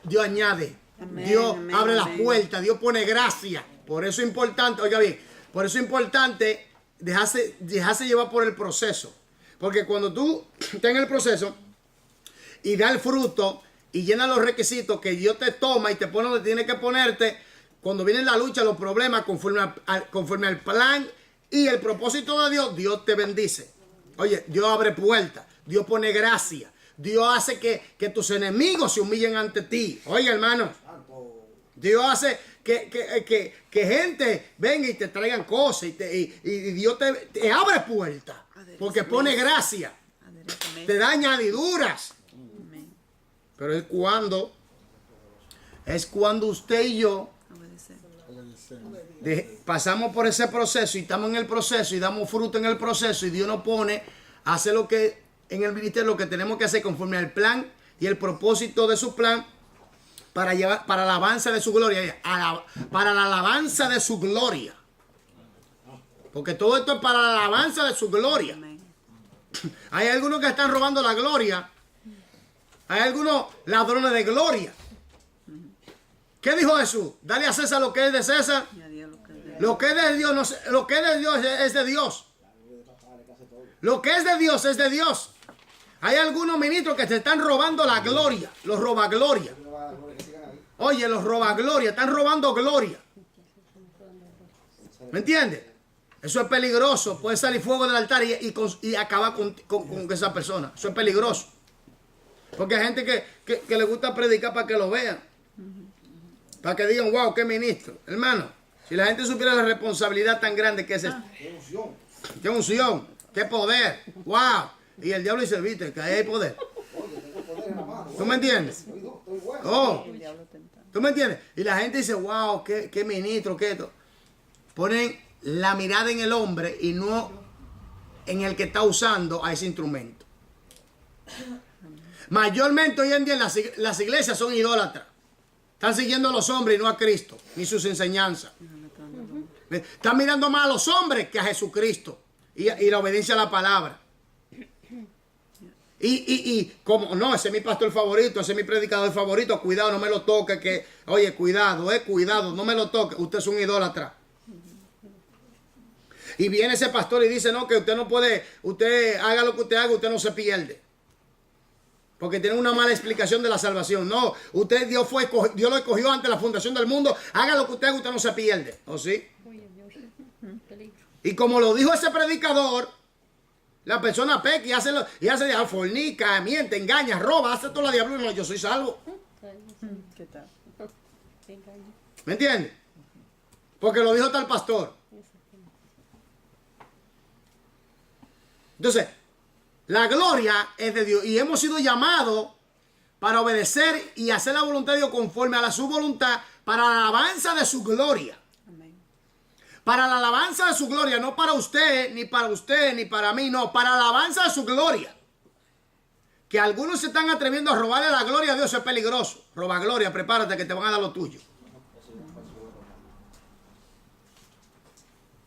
Dios añade Amén, Dios amén, abre las amén. puertas, Dios pone gracia. Por eso es importante, oiga bien, por eso es importante dejarse llevar por el proceso. Porque cuando tú estás en el proceso y da el fruto y llena los requisitos que Dios te toma y te pone donde tiene que ponerte, cuando viene la lucha, los problemas, conforme al plan y el propósito de Dios, Dios te bendice. Oye, Dios abre puertas, Dios pone gracia, Dios hace que tus enemigos se humillen ante ti. Oye, hermano, Dios hace que gente venga y te traigan cosas y Dios te abre puertas porque pone gracia, te da añadiduras. Pero es cuando usted y yo pasamos por ese proceso y estamos en el proceso y damos fruto en el proceso y Dios nos pone a hacer lo que en el ministerio lo que tenemos que hacer conforme al plan y el propósito de su plan para la alabanza de su gloria, para la alabanza de su gloria, porque todo esto es para la alabanza de su gloria. Hay algunos que están robando la gloria, hay algunos ladrones de gloria. ¿Qué dijo Jesús? Dale a César lo que es de César. Lo que es de Dios, no sé, lo que es de Dios es de Dios. Lo que es de Dios es de Dios. Hay algunos ministros que se están robando la gloria, los robagloria. Oye, los robagloria, están robando gloria. ¿Me entiendes? Eso es peligroso. Puede salir fuego del altar y acabar con esa persona. Eso es peligroso. Porque hay gente que le gusta predicar para que lo vean. Para que digan, wow, qué ministro. Hermano, si la gente supiera la responsabilidad tan grande que es esto. Qué unción, qué poder. Wow. Y el diablo dice, viste, que ahí hay poder. ¿Tú me entiendes? Oh, ¿tú me entiendes? Y la gente dice, wow, qué ministro, qué esto. Ponen la mirada en el hombre y no en el que está usando a ese instrumento. Mayormente hoy en día las iglesias son idólatras. Están siguiendo a los hombres y no a Cristo, ni sus enseñanzas. Están mirando más a los hombres que a Jesucristo y la obediencia a la palabra. Y como, no, ese es mi pastor favorito, ese es mi predicador favorito, cuidado, no me lo toque, oye, cuidado, cuidado, no me lo toque, usted es un idólatra. Y viene ese pastor y dice, no, que usted no puede, usted haga lo que usted haga, usted no se pierde. Porque tiene una mala explicación de la salvación. No, Dios lo escogió antes de la fundación del mundo. Haga lo que usted haga, usted no se pierde. ¿O sí? Y como lo dijo ese predicador, la persona peca y hace fornica, miente, engaña, roba, hace toda la diablura. No, yo soy salvo. ¿Qué tal? ¿Me entiendes? Porque lo dijo tal pastor. Entonces, la gloria es de Dios y hemos sido llamados para obedecer y hacer la voluntad de Dios conforme a su voluntad para la alabanza de su gloria. Amén. Para la alabanza de su gloria, no para usted, ni para mí, no, para la alabanza de su gloria. Que algunos se están atreviendo a robarle la gloria a Dios, es peligroso. Roba gloria, prepárate que te van a dar lo tuyo.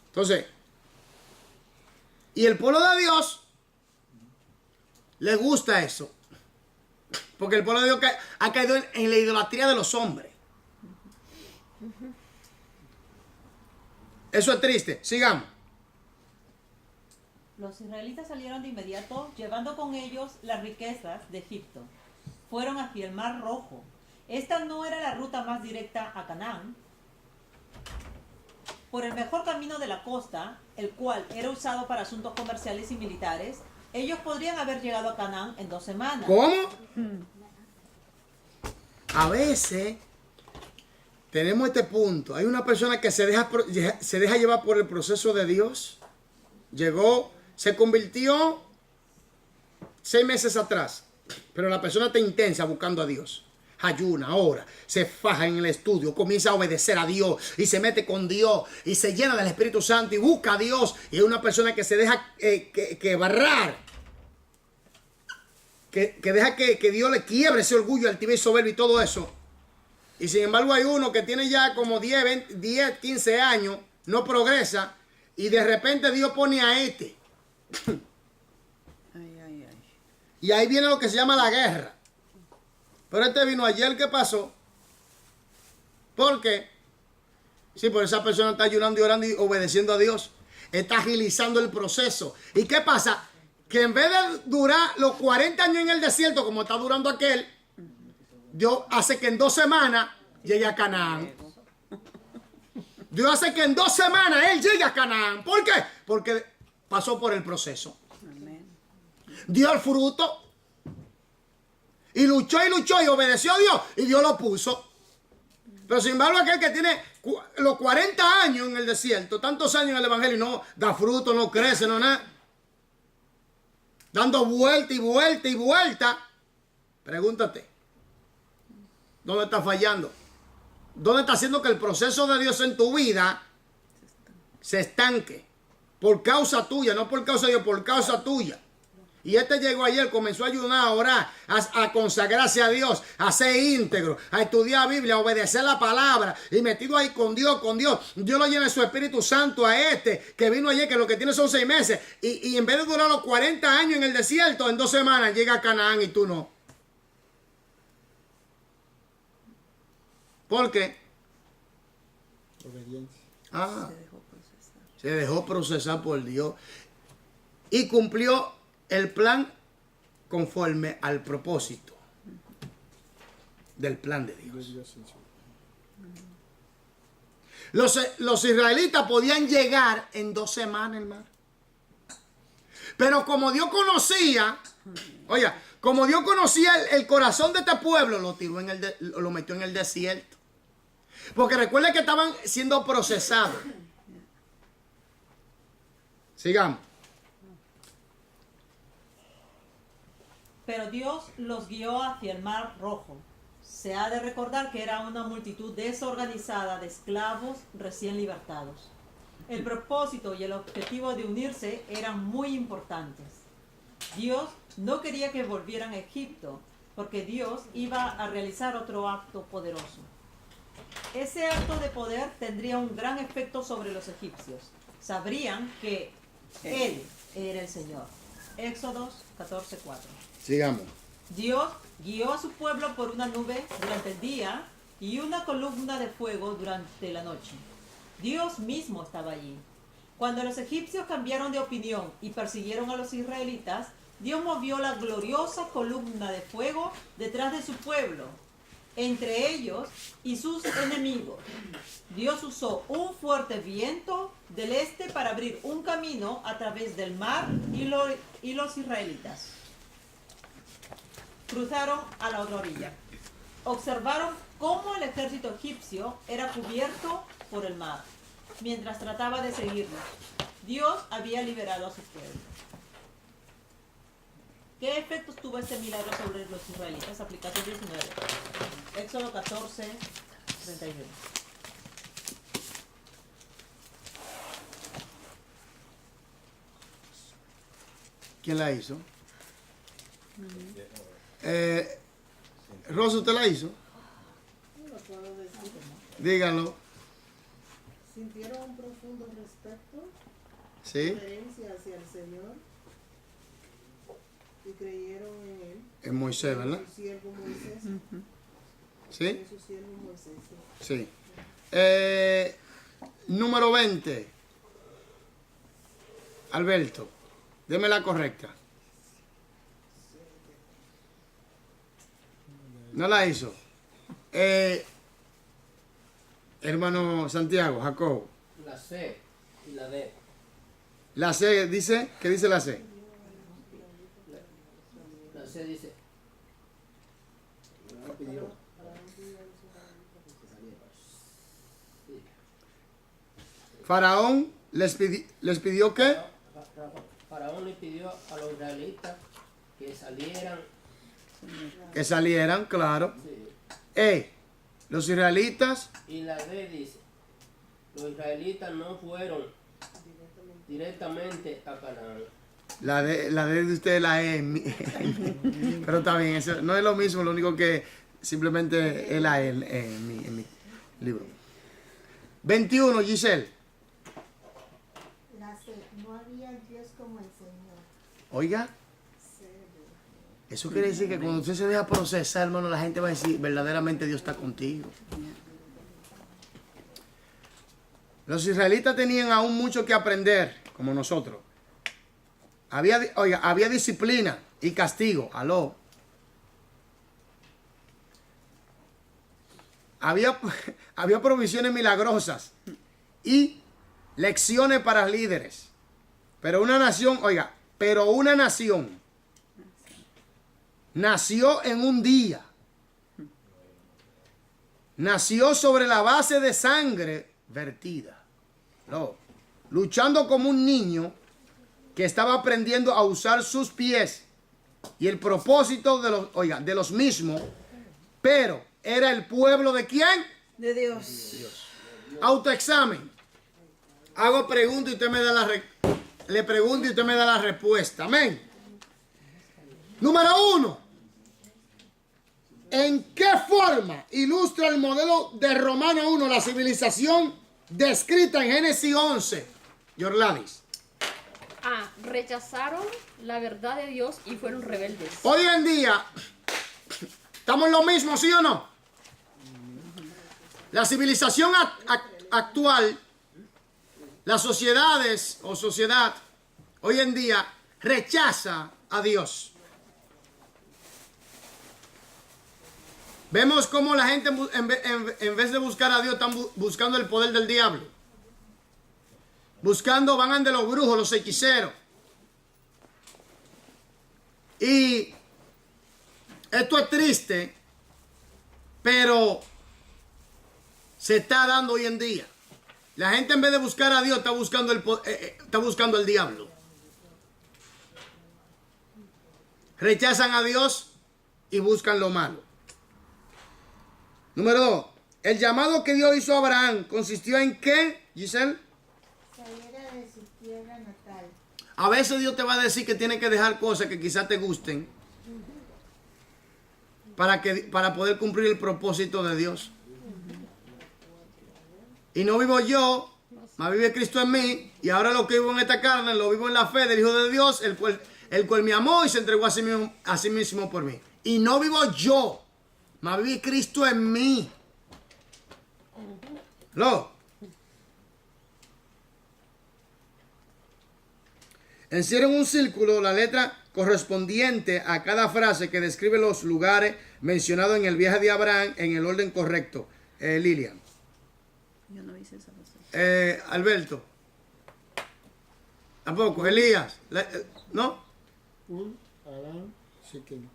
Entonces, y el pueblo de Dios le gusta eso. Porque el pueblo de Dios ha caído en la idolatría de los hombres. Eso es triste. Sigamos. Los israelitas salieron de inmediato, llevando con ellos las riquezas de Egipto. Fueron hacia el Mar Rojo. Esta no era la ruta más directa a Canaán. Por el mejor camino de la costa, el cual era usado para asuntos comerciales y militares, ellos podrían haber llegado a Canaán en 2 semanas. ¿Cómo? A veces tenemos este punto. Hay una persona que se deja llevar por el proceso de Dios. Llegó, se convirtió 6 meses atrás. Pero la persona está intensa buscando a Dios. Ayuna, ora, se faja en el estudio, comienza a obedecer a Dios y se mete con Dios y se llena del Espíritu Santo y busca a Dios. Y es una persona que se deja quebrar, que deja que Dios le quiebre ese orgullo, altivez, soberbio y todo eso. Y sin embargo hay uno que tiene ya como 10, 15 años, no progresa y de repente Dios pone a este. Y ahí viene lo que se llama la guerra. Pero este vino ayer, ¿qué pasó? ¿Por qué? Sí, por esa persona está ayunando y orando y obedeciendo a Dios. Está agilizando el proceso. ¿Y qué pasa? Que en vez de durar los 40 años en el desierto, como está durando aquel, Dios hace que en 2 semanas llegue a Canaán. Dios hace que en 2 semanas Él llegue a Canaán. ¿Por qué? Porque pasó por el proceso. Dio el fruto. Y luchó y obedeció a Dios. Y Dios lo puso. Pero sin embargo aquel que tiene los 40 años en el desierto, tantos años en el evangelio, y no da fruto, no crece, no nada. Dando vuelta y vuelta y vuelta. Pregúntate. ¿Dónde está fallando? ¿Dónde está haciendo que el proceso de Dios en tu vida se estanque? Por causa tuya, no por causa de Dios, por causa tuya. Y este llegó ayer, comenzó a ayunar, a orar, a consagrarse a Dios, a ser íntegro, a estudiar Biblia, a obedecer la palabra. Y metido ahí con Dios, Dios lo llena de su Espíritu Santo a este que vino ayer, que lo que tiene son 6 meses. Y en vez de durar los 40 años en el desierto, en 2 semanas llega a Canaán y tú no. ¿Por qué? Obediencia. Se dejó procesar por Dios. Y cumplió el plan conforme al propósito del plan de Dios. Los israelitas podían llegar en 2 semanas, hermano. Pero como Dios conocía, oye, como Dios conocía el corazón de este pueblo, lo metió en el desierto. Porque recuerden que estaban siendo procesados. Sigamos. Pero Dios los guió hacia el Mar Rojo. Se ha de recordar que era una multitud desorganizada de esclavos recién libertados. El propósito y el objetivo de unirse eran muy importantes. Dios no quería que volvieran a Egipto, porque Dios iba a realizar otro acto poderoso. Ese acto de poder tendría un gran efecto sobre los egipcios. Sabrían que Él era el Señor. Éxodo 14:4. Sigamos. Dios guió a su pueblo por una nube durante el día y una columna de fuego durante la noche. Dios mismo estaba allí. Cuando los egipcios cambiaron de opinión y persiguieron a los israelitas, Dios movió la gloriosa columna de fuego detrás de su pueblo, entre ellos y sus enemigos. Dios usó un fuerte viento del este para abrir un camino a través del mar y los israelitas cruzaron a la otra orilla. Observaron cómo el ejército egipcio era cubierto por el mar, mientras trataba de seguirlos. Dios había liberado a su pueblo. ¿Qué efectos tuvo este milagro sobre los israelitas? Aplicación 19. Éxodo 14, 31. ¿Quién la hizo? Rosa, ¿usted la hizo? No lo puedo decir. Díganlo. Sintieron un profundo respeto, ¿Sí? reverencia hacia el Señor y creyeron en Él. En Moisés, ¿verdad? En su siervo Moisés. ¿Sí? En su siervo Moisés, sí. Sí. Número 20. Alberto, deme la correcta. No la hizo. Hermano Santiago, Jacob. La C y la D. La C dice, ¿qué dice la C? La C dice. Faraón les pidió ¿qué? Faraón le pidió a los israelitas que salieran. Que salieran, claro. Sí. Los israelitas. Y la D dice, los israelitas no fueron directamente a Canaán. La D de usted, la E. Pero está bien, eso no es lo mismo, lo único que simplemente es la E en mi libro. 21, Giselle. La C, no había Dios como el Señor. Oiga. Eso quiere decir que cuando usted se deja procesar, hermano, la gente va a decir, verdaderamente Dios está contigo. Los israelitas tenían aún mucho que aprender, como nosotros. Había disciplina y castigo. Aló. Había provisiones milagrosas y lecciones para líderes. Pero una nación nació en un día. Nació sobre la base de sangre vertida. No. Luchando como un niño que estaba aprendiendo a usar sus pies. Y el propósito de los mismos. Pero era el pueblo ¿de quién? De Dios. Autoexamen. Hago pregunta y usted me da le pregunto y usted me da la respuesta. Amén. Número 1. ¿En qué forma ilustra el modelo de Romano 1 la civilización descrita en Génesis 11? Yorladis. A. Rechazaron la verdad de Dios y fueron rebeldes. Hoy en día, ¿estamos en lo mismo, sí o no? La civilización actual, las sociedades o sociedad, hoy en día, rechaza a Dios. Vemos cómo la gente, en vez de buscar a Dios, están buscando el poder del diablo. Van de los brujos, los hechiceros. Y esto es triste, pero se está dando hoy en día. La gente, en vez de buscar a Dios, está buscando el diablo. Rechazan a Dios y buscan lo malo. Número 2. El llamado que Dios hizo a Abraham consistió en ¿qué, Giselle? Saliera de su tierra natal. A veces Dios te va a decir que tienes que dejar cosas que quizás te gusten para poder cumplir el propósito de Dios. Y no vivo yo, mas vive Cristo en mí, y ahora lo que vivo en esta carne lo vivo en la fe del Hijo de Dios, el cual me amó y se entregó a sí mismo por mí. Y no vivo yo, mas vive Cristo en mí. Encierra en un círculo la letra correspondiente a cada frase que describe los lugares mencionados en el viaje de Abraham en el orden correcto. Lilian. Yo no hice esa frase. Alberto. ¿Tampoco? Elías. ¿No? Aram, Siquem.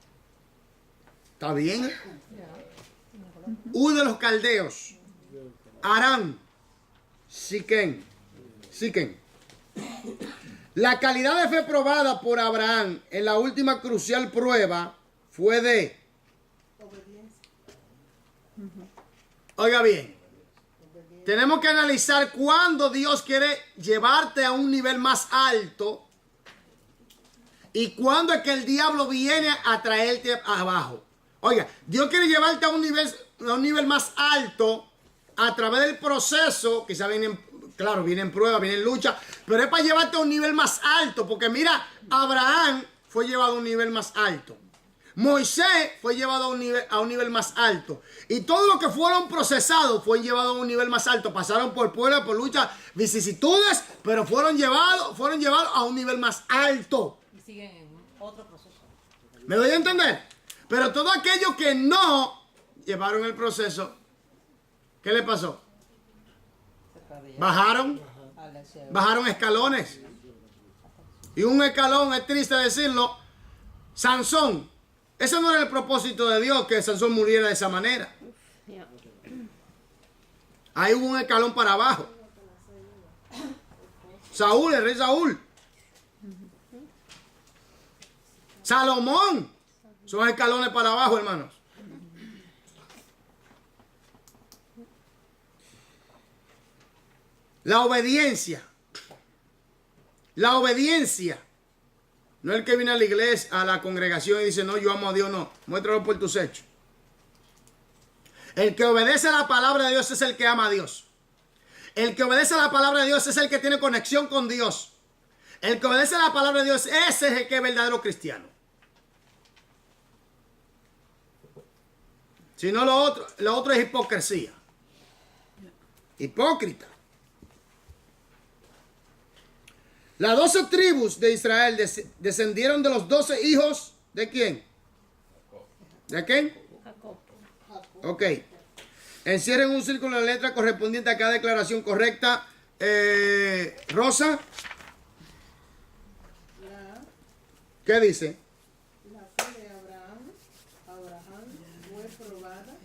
¿Está bien? De los caldeos. Aram. Siquem. La calidad de fe probada por Abraham en la última crucial prueba fue de obediencia. Oiga bien, tenemos que analizar cuándo Dios quiere llevarte a un nivel más alto y cuándo es que el diablo viene a traerte abajo. Oiga, Dios quiere llevarte a un nivel más alto a través del proceso, quizá vienen pruebas, vienen luchas, pero es para llevarte a un nivel más alto, porque mira, Abraham fue llevado a un nivel más alto. Moisés fue llevado a un nivel más alto. Y todos los que fueron procesados fueron llevados a un nivel más alto. Pasaron por pruebas, por luchas, vicisitudes, pero fueron llevados a un nivel más alto. Y siguen en otro proceso. ¿Me doy a entender? Pero todos aquellos que no llevaron el proceso, ¿qué le pasó? Bajaron escalones. Y un escalón, es triste decirlo, Sansón. Ese no era el propósito de Dios, que Sansón muriera de esa manera. Ahí hubo un escalón para abajo. Saúl, el rey Saúl. Salomón. Son escalones para abajo, hermanos. La obediencia. La obediencia. No es el que viene a la iglesia, a la congregación y dice, no, yo amo a Dios, no. Muéstralo por tus hechos. El que obedece a la palabra de Dios es el que ama a Dios. El que obedece a la palabra de Dios es el que tiene conexión con Dios. El que obedece a la palabra de Dios, ese es el que es verdadero cristiano. Si no, lo otro es hipocresía. Hipócrita. Las 12 tribus de Israel descendieron de los 12 hijos ¿de quién? ¿De quién? Jacob. Ok. Encierren un círculo en la letra correspondiente a cada declaración correcta. Rosa. ¿Qué dice? La fe de Abraham fue probada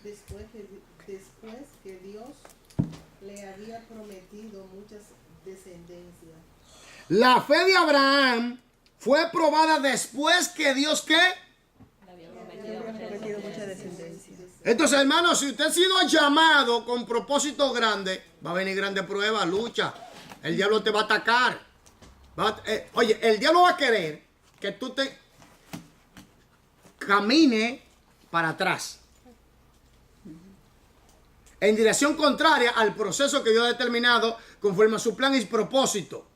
después que Dios le había prometido muchas descendencias. La fe de Abraham fue probada después que Dios ¿qué? Mucha descendencia. Entonces, hermano, si usted ha sido llamado con propósito grande, va a venir grande prueba, lucha. El diablo te va a atacar. Oye, el diablo va a querer que tú te camine para atrás. En dirección contraria al proceso que Dios ha determinado conforme a su plan y propósito.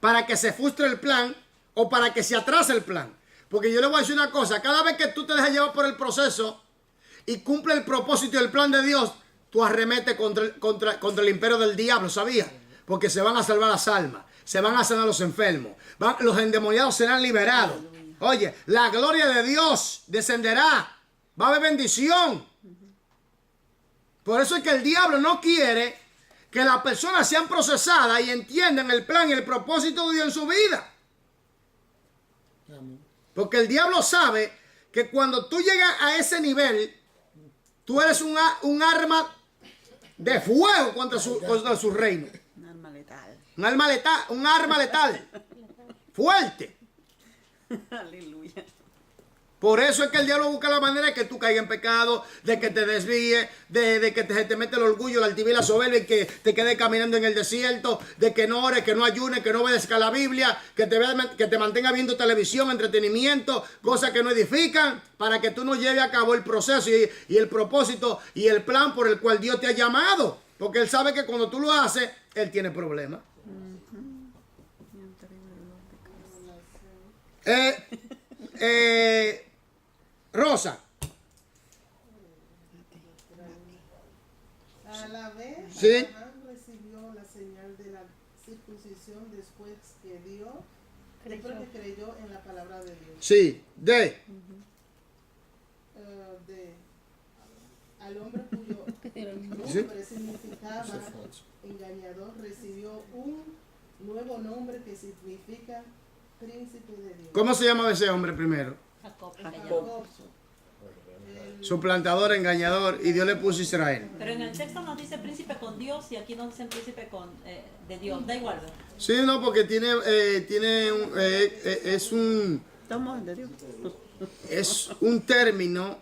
Para que se frustre el plan o para que se atrase el plan. Porque yo le voy a decir una cosa, cada vez que tú te dejas llevar por el proceso y cumple el propósito y el plan de Dios, tú arremetes contra el imperio del diablo, ¿sabías? Porque se van a salvar las almas, se van a sanar los enfermos, los endemoniados serán liberados. Oye, la gloria de Dios descenderá, va a haber bendición. Por eso es que el diablo no quiere que las personas sean procesadas y entiendan el plan y el propósito de Dios en su vida. Porque el diablo sabe que cuando tú llegas a ese nivel, tú eres un arma de fuego contra su reino. Un arma letal. Un arma letal. Fuerte. Aleluya. Por eso es que el diablo busca la manera de que tú caigas en pecado, de que te desvíes, de que se te mete el orgullo, la altivez y la soberbia y que te quedes caminando en el desierto, de que no ores, que no ayunes, que no obedezca la Biblia, que te mantenga viendo televisión, entretenimiento, cosas que no edifican, para que tú no lleves a cabo el proceso y el propósito y el plan por el cual Dios te ha llamado. Porque Él sabe que cuando tú lo haces, Él tiene problemas. Rosa. A la vez, Sí. Abraham recibió la señal de la circuncisión después que creyó en la palabra de Dios. Sí. Al hombre cuyo nombre significaba engañador, recibió un nuevo nombre que significa príncipe de Dios. ¿Cómo se llamaba ese hombre primero? Jacob. Jacob. Suplantador, engañador, y Dios le puso Israel. Pero en el texto nos dice príncipe con Dios y aquí nos dicen príncipe de Dios. Da igual, ¿verdad? Sí, no, porque es un término,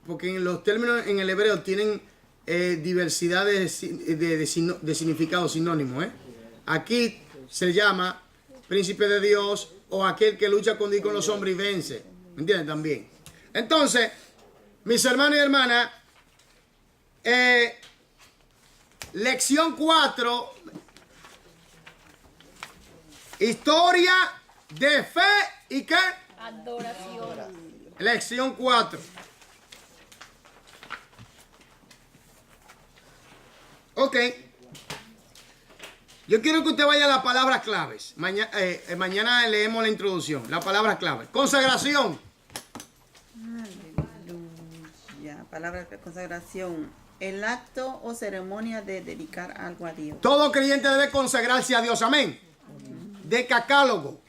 porque en los términos en el hebreo tienen diversidad de significados sinónimos. Aquí se llama príncipe de Dios o aquel que lucha con Dios y con los hombres y vence. ¿Me entienden? También. Entonces, mis hermanos y hermanas, lección 4, historia de fe y qué? Adoración. Lección 4. Ok. Yo quiero que usted vaya a las palabras claves. Mañana leemos la introducción. Las palabras claves. Consagración. Aleluya. Palabra de consagración. El acto o ceremonia de dedicar algo a Dios. Todo creyente debe consagrarse a Dios. Amén. Decacálogo.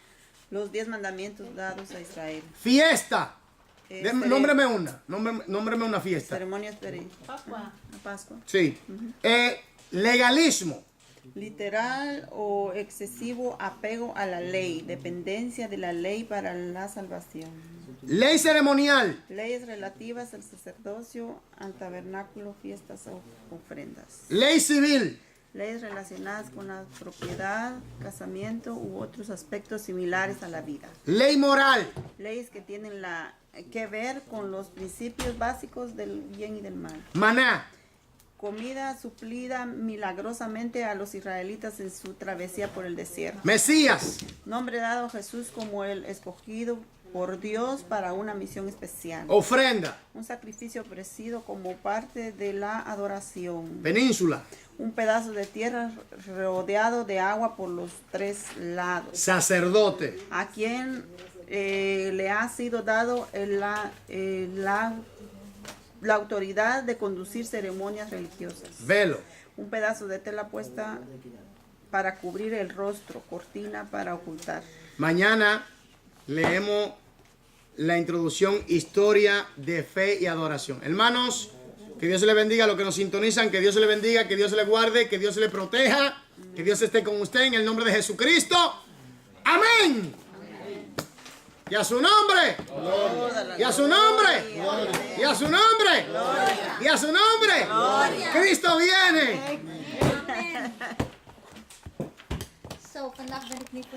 Los 10 mandamientos dados a Israel. Fiesta. Nómbreme una. Nómbreme una fiesta. Ceremonias de Pascua. Sí. Legalismo. Literal o excesivo apego a la ley, dependencia de la ley para la salvación. Ley ceremonial. Leyes relativas al sacerdocio, al tabernáculo, fiestas o ofrendas. Ley civil. Leyes relacionadas con la propiedad, casamiento u otros aspectos similares a la vida. Ley moral. Leyes que tienen que ver con los principios básicos del bien y del mal. Maná. Comida suplida milagrosamente a los israelitas en su travesía por el desierto. Mesías. Nombre dado a Jesús como el escogido por Dios para una misión especial. Ofrenda. Un sacrificio ofrecido como parte de la adoración. Península. un pedazo de tierra rodeado de agua por los 3 lados. Sacerdote. A quien le ha sido dado la autoridad de conducir ceremonias religiosas. Velo. Un pedazo de tela puesta para cubrir el rostro, cortina para ocultar. Mañana leemos la introducción, historia de fe y adoración. Hermanos, que Dios se les bendiga a los que nos sintonizan, que Dios se les bendiga, que Dios se les guarde, que Dios se les proteja, que Dios esté con usted en el nombre de Jesucristo. Amén. Y a su nombre. Y a su nombre. Y a su nombre. Y a su nombre. Cristo viene. Zo, vandaag ben ik niet